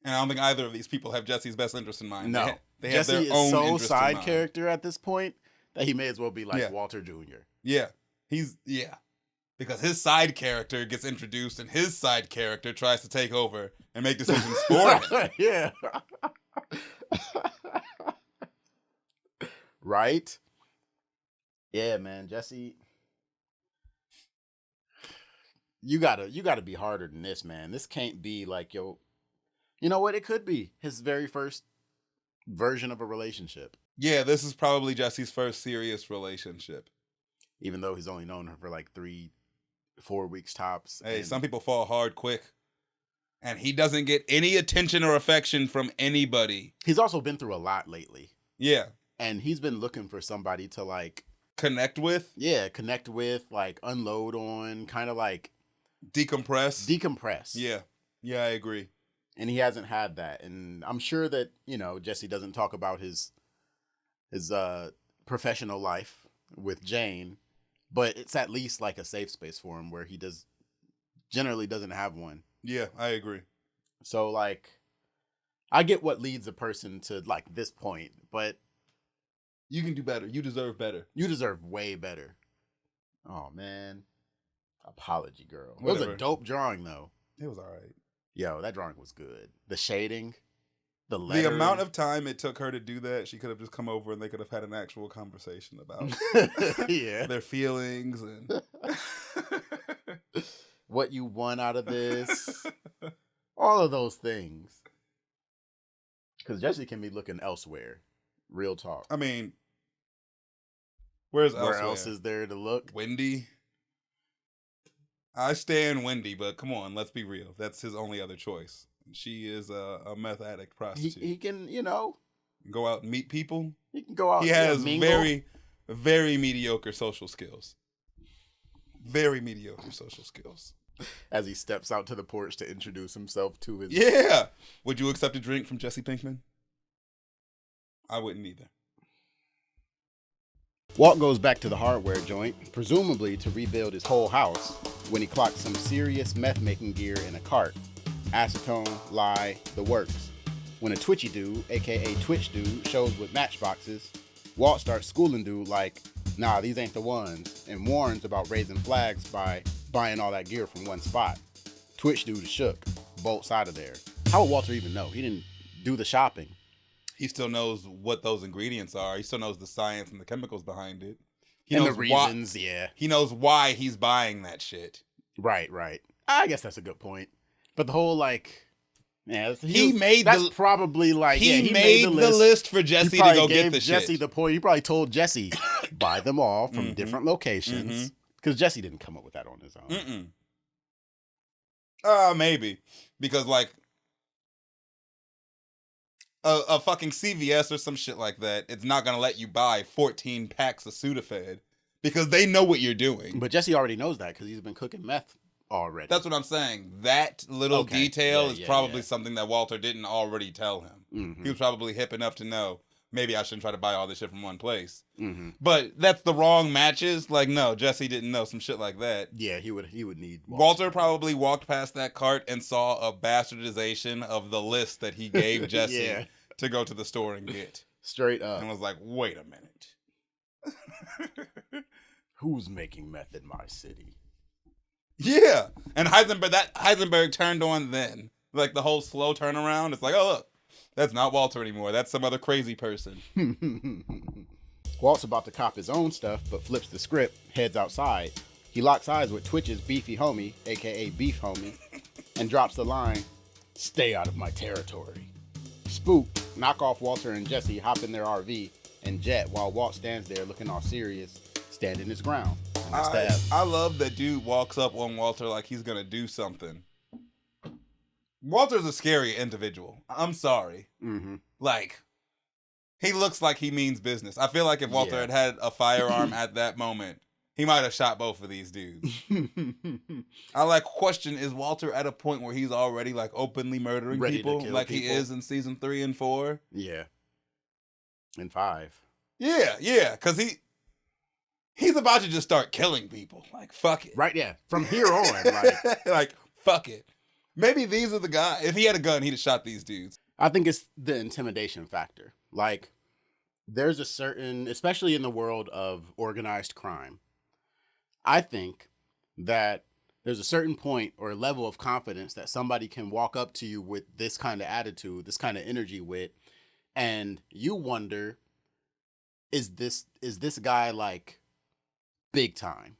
And I don't think either of these people have Jesse's best interest in mind. No. They have Jesse their own is so interest in side mind. character at this point that he may as well be like Walter Jr. Yeah, because his side character gets introduced and his side character tries to take over and make decisions for him. Yeah. Right? Yeah, man, Jesse. You gotta be harder than this, man. This can't be like you know what? It could be his very first version of a relationship. Yeah, this is probably Jesse's first serious relationship. Even though he's only known her for like 3-4 weeks tops. Hey, some people fall hard quick. And he doesn't get any attention or affection from anybody. He's also been through a lot lately. Yeah. And he's been looking for somebody to like connect with. Yeah, connect with, like unload on, kind of like decompress. Yeah. Yeah, I agree. And he hasn't had that. And I'm sure that, Jesse doesn't talk about his professional life with Jane, but it's at least like a safe space for him where he generally doesn't have one. Yeah, I agree. So like, I get what leads a person to like this point, but you can do better. You deserve better. You deserve way better. Oh man. Apology, girl. Whatever. It was a dope drawing though. It was all right. Yo, that drawing was good. The shading, the lettering. The amount of time it took her to do that, she could have just come over and they could have had an actual conversation about their feelings and what you want out of this. All of those things. Because Jesse can be looking elsewhere. Real talk. I mean, where else is there to look? Wendy. I stand Wendy, but come on, let's be real. That's his only other choice. She is a meth addict prostitute. He can, go out and meet people. He can go out. He has mingle. very, very mediocre social skills. Very mediocre social skills. As he steps out to the porch to introduce himself to his... Yeah! Would you accept a drink from Jesse Pinkman? I wouldn't either. Walt goes back to the hardware joint, presumably to rebuild his whole house, when he clocks some serious meth-making gear in a cart. Acetone, lye, the works. When a twitchy dude, aka Twitch dude, shows with matchboxes, Walt starts schooling dude like, nah, these ain't the ones, and warns about raising flags by buying all that gear from one spot. Twitch dude is shook, bolts out of there. How would Walter even know? He didn't do the shopping. He still knows what those ingredients are. He still knows the science and the chemicals behind it. He and knows the reasons, yeah. He knows why he's buying that shit. Right. I guess that's a good point. But the whole he made the list for Jesse to go get the Jesse shit. The point. He probably told Jesse buy them all from different locations because Jesse didn't come up with that on his own. Maybe because a fucking CVS or some shit like that, it's not gonna let you buy 14 packs of Sudafed because they know what you're doing. But Jesse already knows that because he's been cooking meth already. That's what I'm saying. That little detail is probably something that Walter didn't already tell him. He was probably hip enough to know, maybe I shouldn't try to buy all this shit from one place. But that's the wrong matches. Like, no, Jesse didn't know some shit like that. Yeah, he would need Walter probably walked past that cart and saw a bastardization of the list that he gave Jesse to go to the store and get. Straight up. And was like, wait a minute. Who's making meth in my city? Yeah. And Heisenberg turned on then. Like the whole slow turnaround. It's like, oh, look, that's not Walter anymore. That's some other crazy person. Walt's about to cop his own stuff, but flips the script, heads outside. He locks eyes with Twitch's beefy homie, aka Beef Homie, and drops the line, Stay out of my territory. Spook, knock off Walter and Jesse, hop in their RV, and jet while Walt stands there looking all serious, standing his ground. And that's the F. I love that dude walks up on Walter like he's gonna do something. Walter's a scary individual. I'm sorry. Mm-hmm. Like, he looks like he means business. I feel like if Walter had had a firearm at that moment, he might have shot both of these dudes. I like question, is Walter at a point where he's already like openly murdering people like he is in season 3 and 4? Yeah. And 5. Yeah, because he's about to just start killing people. Like, fuck it. Right, yeah. From here on, like, fuck it. Maybe these are the guys. If he had a gun, he'd have shot these dudes. I think it's the intimidation factor. Like, there's a certain, especially in the world of organized crime, I think that there's a certain point or level of confidence that somebody can walk up to you with this kind of attitude, this kind of energy with, and you wonder, is this guy like big time?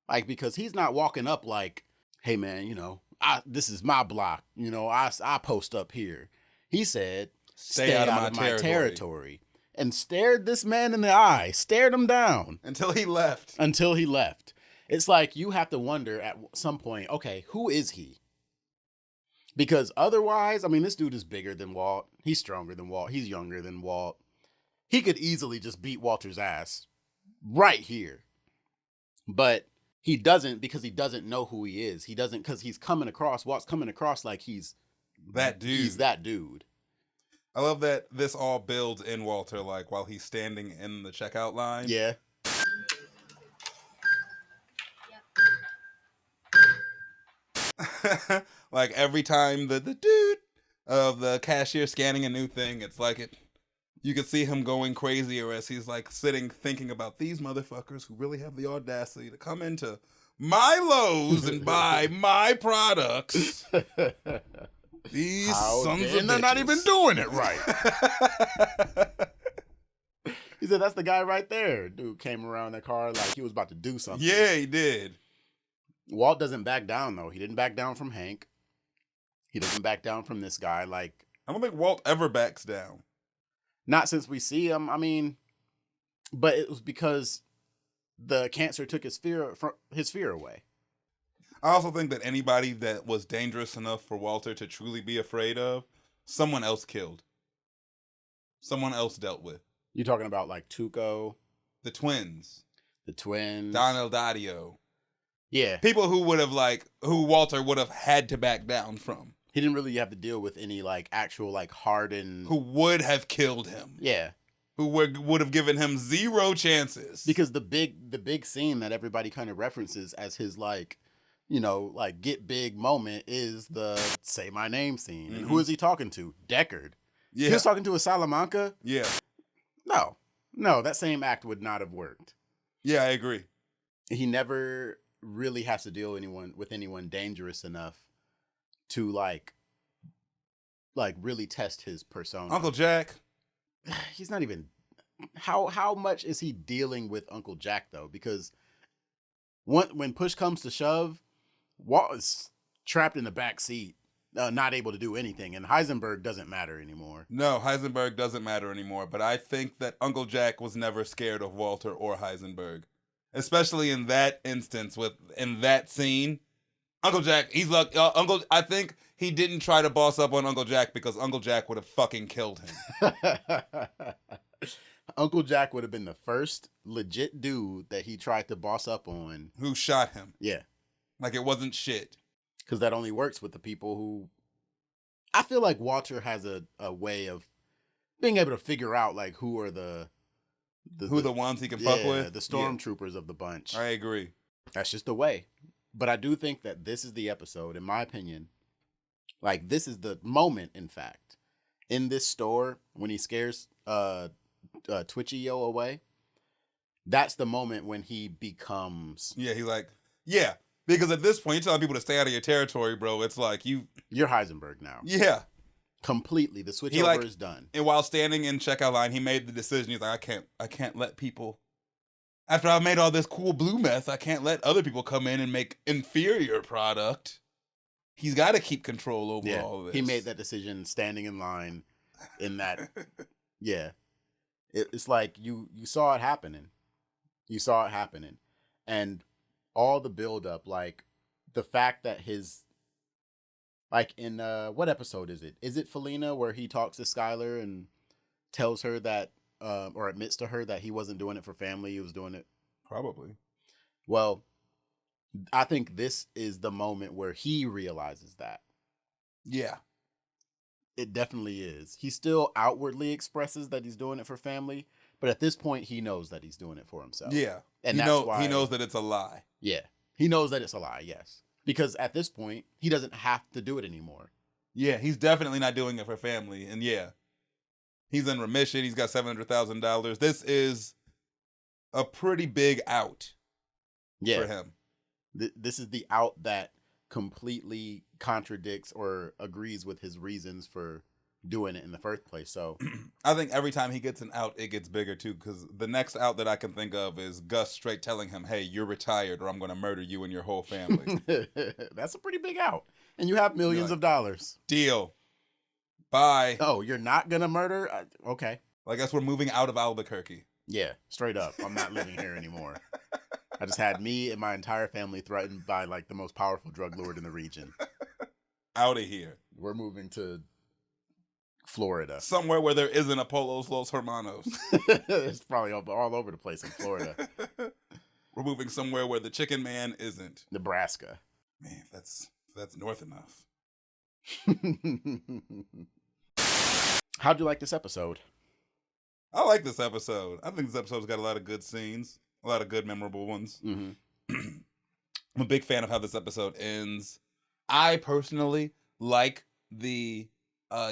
Like, because he's not walking up like, hey man, you know, this is my block, you know, I post up here. He said, stay out of my territory. And stared this man in the eye, stared him down. Until he left. It's like you have to wonder at some point, okay, who is he? Because otherwise, I mean, this dude is bigger than Walt. He's stronger than Walt. He's younger than Walt. He could easily just beat Walter's ass right here. But he doesn't, because he doesn't know who he is. He doesn't, because Walt's coming across like he's that dude. He's that dude. I love that this all builds in Walter, like, while he's standing in the checkout line. Yeah. Like, every time the dude of the cashier scanning a new thing, it's like you can see him going crazier as he's like sitting thinking about these motherfuckers who really have the audacity to come into my Lowe's and buy my products. These sons of bitches. They're not even doing it right. He said, that's the guy right there. Dude came around the car like he was about to do something. Yeah, he did. Walt doesn't back down, though. He didn't back down from Hank. He doesn't back down from this guy. Like, I don't think Walt ever backs down. Not since we see him. I mean, but it was because the cancer took his fear away. I also think that anybody that was dangerous enough for Walter to truly be afraid of, someone else killed. Someone else dealt with. You're talking about like Tuco? The twins. Don Eldadio. Yeah. People who who Walter would have had to back down from. He didn't really have to deal with any like actual like hardened. Who would have killed him. Yeah. Who would have given him 0 chances. Because the big scene that everybody kind of references as his like, you know, like get big moment is the say my name scene. And who is he talking to? Deckard. Yeah. He was talking to a Salamanca? Yeah. No, that same act would not have worked. Yeah, I agree. He never really has to deal with anyone dangerous enough to like really test his persona. Uncle Jack. He's not even. How much is he dealing with Uncle Jack though? Because when push comes to shove, Walt is trapped in the back seat, not able to do anything, and Heisenberg doesn't matter anymore. No, Heisenberg doesn't matter anymore. But I think that Uncle Jack was never scared of Walter or Heisenberg, especially in that instance in that scene. Uncle Jack, he's like I think he didn't try to boss up on Uncle Jack because Uncle Jack would have fucking killed him. Uncle Jack would have been the first legit dude that he tried to boss up on. Who shot him. Yeah. Like it wasn't shit. Because that only works with the people who... I feel like Walter has a way of being able to figure out like who are the ones he can fuck with? The stormtroopers of the bunch. I agree. That's just the way. But I do think that this is the episode, in my opinion. Like, this is the moment, in fact. In this store, when he scares Twitchy-Yo away, that's the moment when he becomes... Yeah, he's like... Yeah, because at this point, you're telling people to stay out of your territory, bro. It's like You're Heisenberg now. Yeah. Completely. The switchover is done. And while standing in checkout line, he made the decision. He's like, I can't let people... After I've made all this cool blue meth, I can't let other people come in and make inferior product. he's got to keep control over all of this. He made that decision standing in line in that. Yeah. It's like you saw it happening. You saw it happening. And all the buildup, like the fact that his, like in, what episode is it? Is it Felina where he talks to Skyler and tells her that, or admits to her that he wasn't doing it for family, he was doing it? Probably. Well, I think this is the moment where he realizes that. Yeah. It definitely is. He still outwardly expresses that he's doing it for family, but at this point, he knows that he's doing it for himself. Yeah. And that's why he knows that it's a lie. Yeah. He knows that it's a lie, yes. Because at this point, he doesn't have to do it anymore. Yeah, he's definitely not doing it for family. And yeah, he's in remission. He's got $700,000. This is a pretty big out for him. This is the out that completely contradicts or agrees with his reasons for doing it in the first place. So I think every time he gets an out, it gets bigger too, because the next out that I can think of is Gus straight telling him, hey, you're retired or I'm going to murder you and your whole family. That's a pretty big out. And you have millions of dollars. Deal. Bye. Oh, you're not going to murder? Okay. I guess we're moving out of Albuquerque. Yeah, straight up. I'm not living here anymore. I just had me and my entire family threatened by like the most powerful drug lord in the region. Out of here. We're moving to Florida. Somewhere where there isn't a Polos Los Hermanos. It's probably all over the place in Florida. We're moving somewhere where the chicken man isn't. Nebraska. Man, that's north enough. How'd you like this episode? I like this episode. I think this episode's got a lot of good scenes. A lot of good, memorable ones. Mm-hmm. I'm a big fan of how this episode ends. I personally like the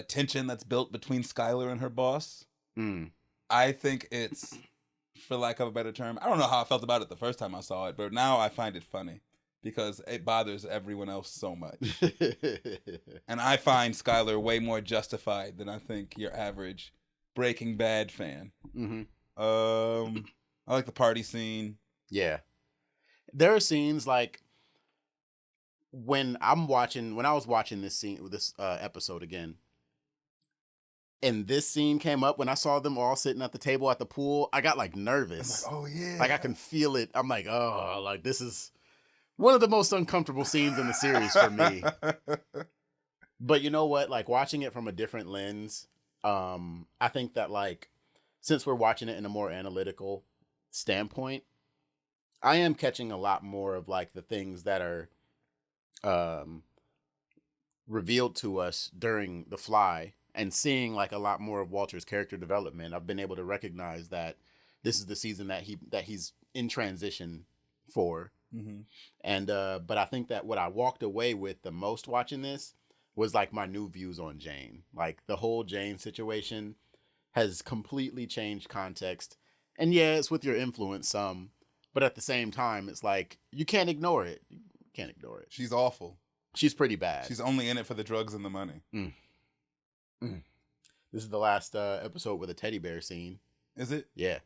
tension that's built between Skyler and her boss. I think it's, for lack of a better term, I don't know how I felt about it the first time I saw it, but now I find it funny because it bothers everyone else so much. And I find Skyler way more justified than I think your average Breaking Bad fan. Mm-hmm. I like the party scene. Yeah. There are scenes like when I was watching this episode again, and this scene came up when I saw them all sitting at the table at the pool, I got like nervous. I'm like, oh yeah. Like I can feel it. I'm like, oh, like this is one of the most uncomfortable scenes in the series for me. But you know what? Like watching it from a different lens, I think that like since we're watching it in a more analytical standpoint, I am catching a lot more of like the things that are revealed to us during The Fly and seeing like a lot more of Walter's character development. I've been able to recognize that this is the season that he's in transition for. Mm-hmm. And but I think that what I walked away with the most watching this was like my new views on Jane. Like the whole Jane situation has completely changed context. And yeah, it's with your influence some, but at the same time, it's like, you can't ignore it. You can't ignore it. She's awful. She's pretty bad. She's only in it for the drugs and the money. This is the last episode with a teddy bear scene. Is it? Yeah.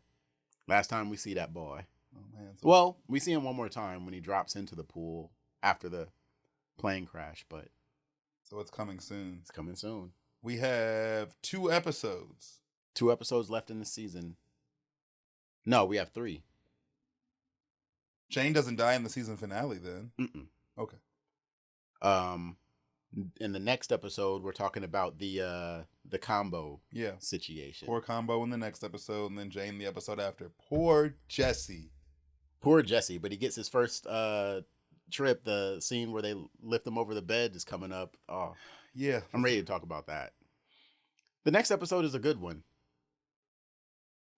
Last time we see that boy. Oh, man. Well, we see him one more time when he drops into the pool after the plane crash, but. So it's coming soon. It's coming soon. We have 2 episodes. 2 episodes left in the season. No, we have 3. Jane doesn't die in the season finale then. Mm-mm. Okay. In the next episode, we're talking about the combo situation. Poor combo in the next episode, and then Jane the episode after. Poor Jesse. Poor Jesse, but he gets his first trip. The scene where they lift him over the bed is coming up. Oh, yeah. I'm ready to talk about that. The next episode is a good one.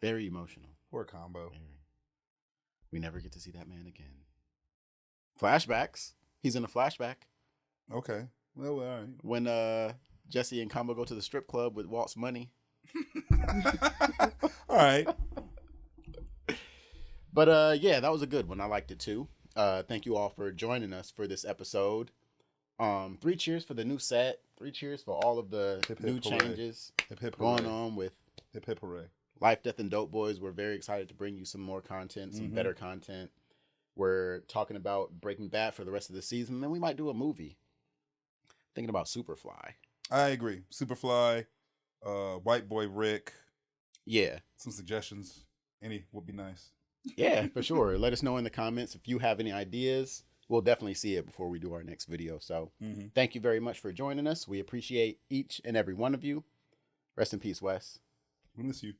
Very emotional. Poor combo. We never get to see that man again. Flashbacks. He's in a flashback. Okay. Well, all right. When Jesse and Combo go to the strip club with Walt's money. All right. But yeah, that was a good one. I liked it too. Thank you all for joining us for this episode. 3 cheers for the new set. 3 cheers for all of the new changes going on with Hip hip hooray. Life, Death, and Dope Boys. We're very excited to bring you some more content, some better content. We're talking about Breaking Bad for the rest of the season. Then we might do a movie. Thinking about Superfly. I agree. Superfly, White Boy Rick. Yeah. Some suggestions. Any would be nice. Yeah, for sure. Let us know in the comments if you have any ideas. We'll definitely see it before we do our next video. So thank you very much for joining us. We appreciate each and every one of you. Rest in peace, Wes. I miss you.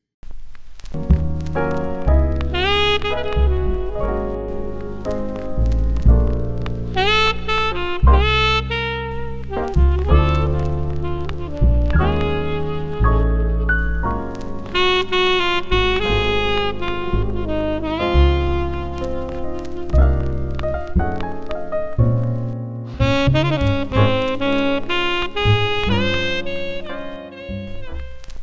Thank you.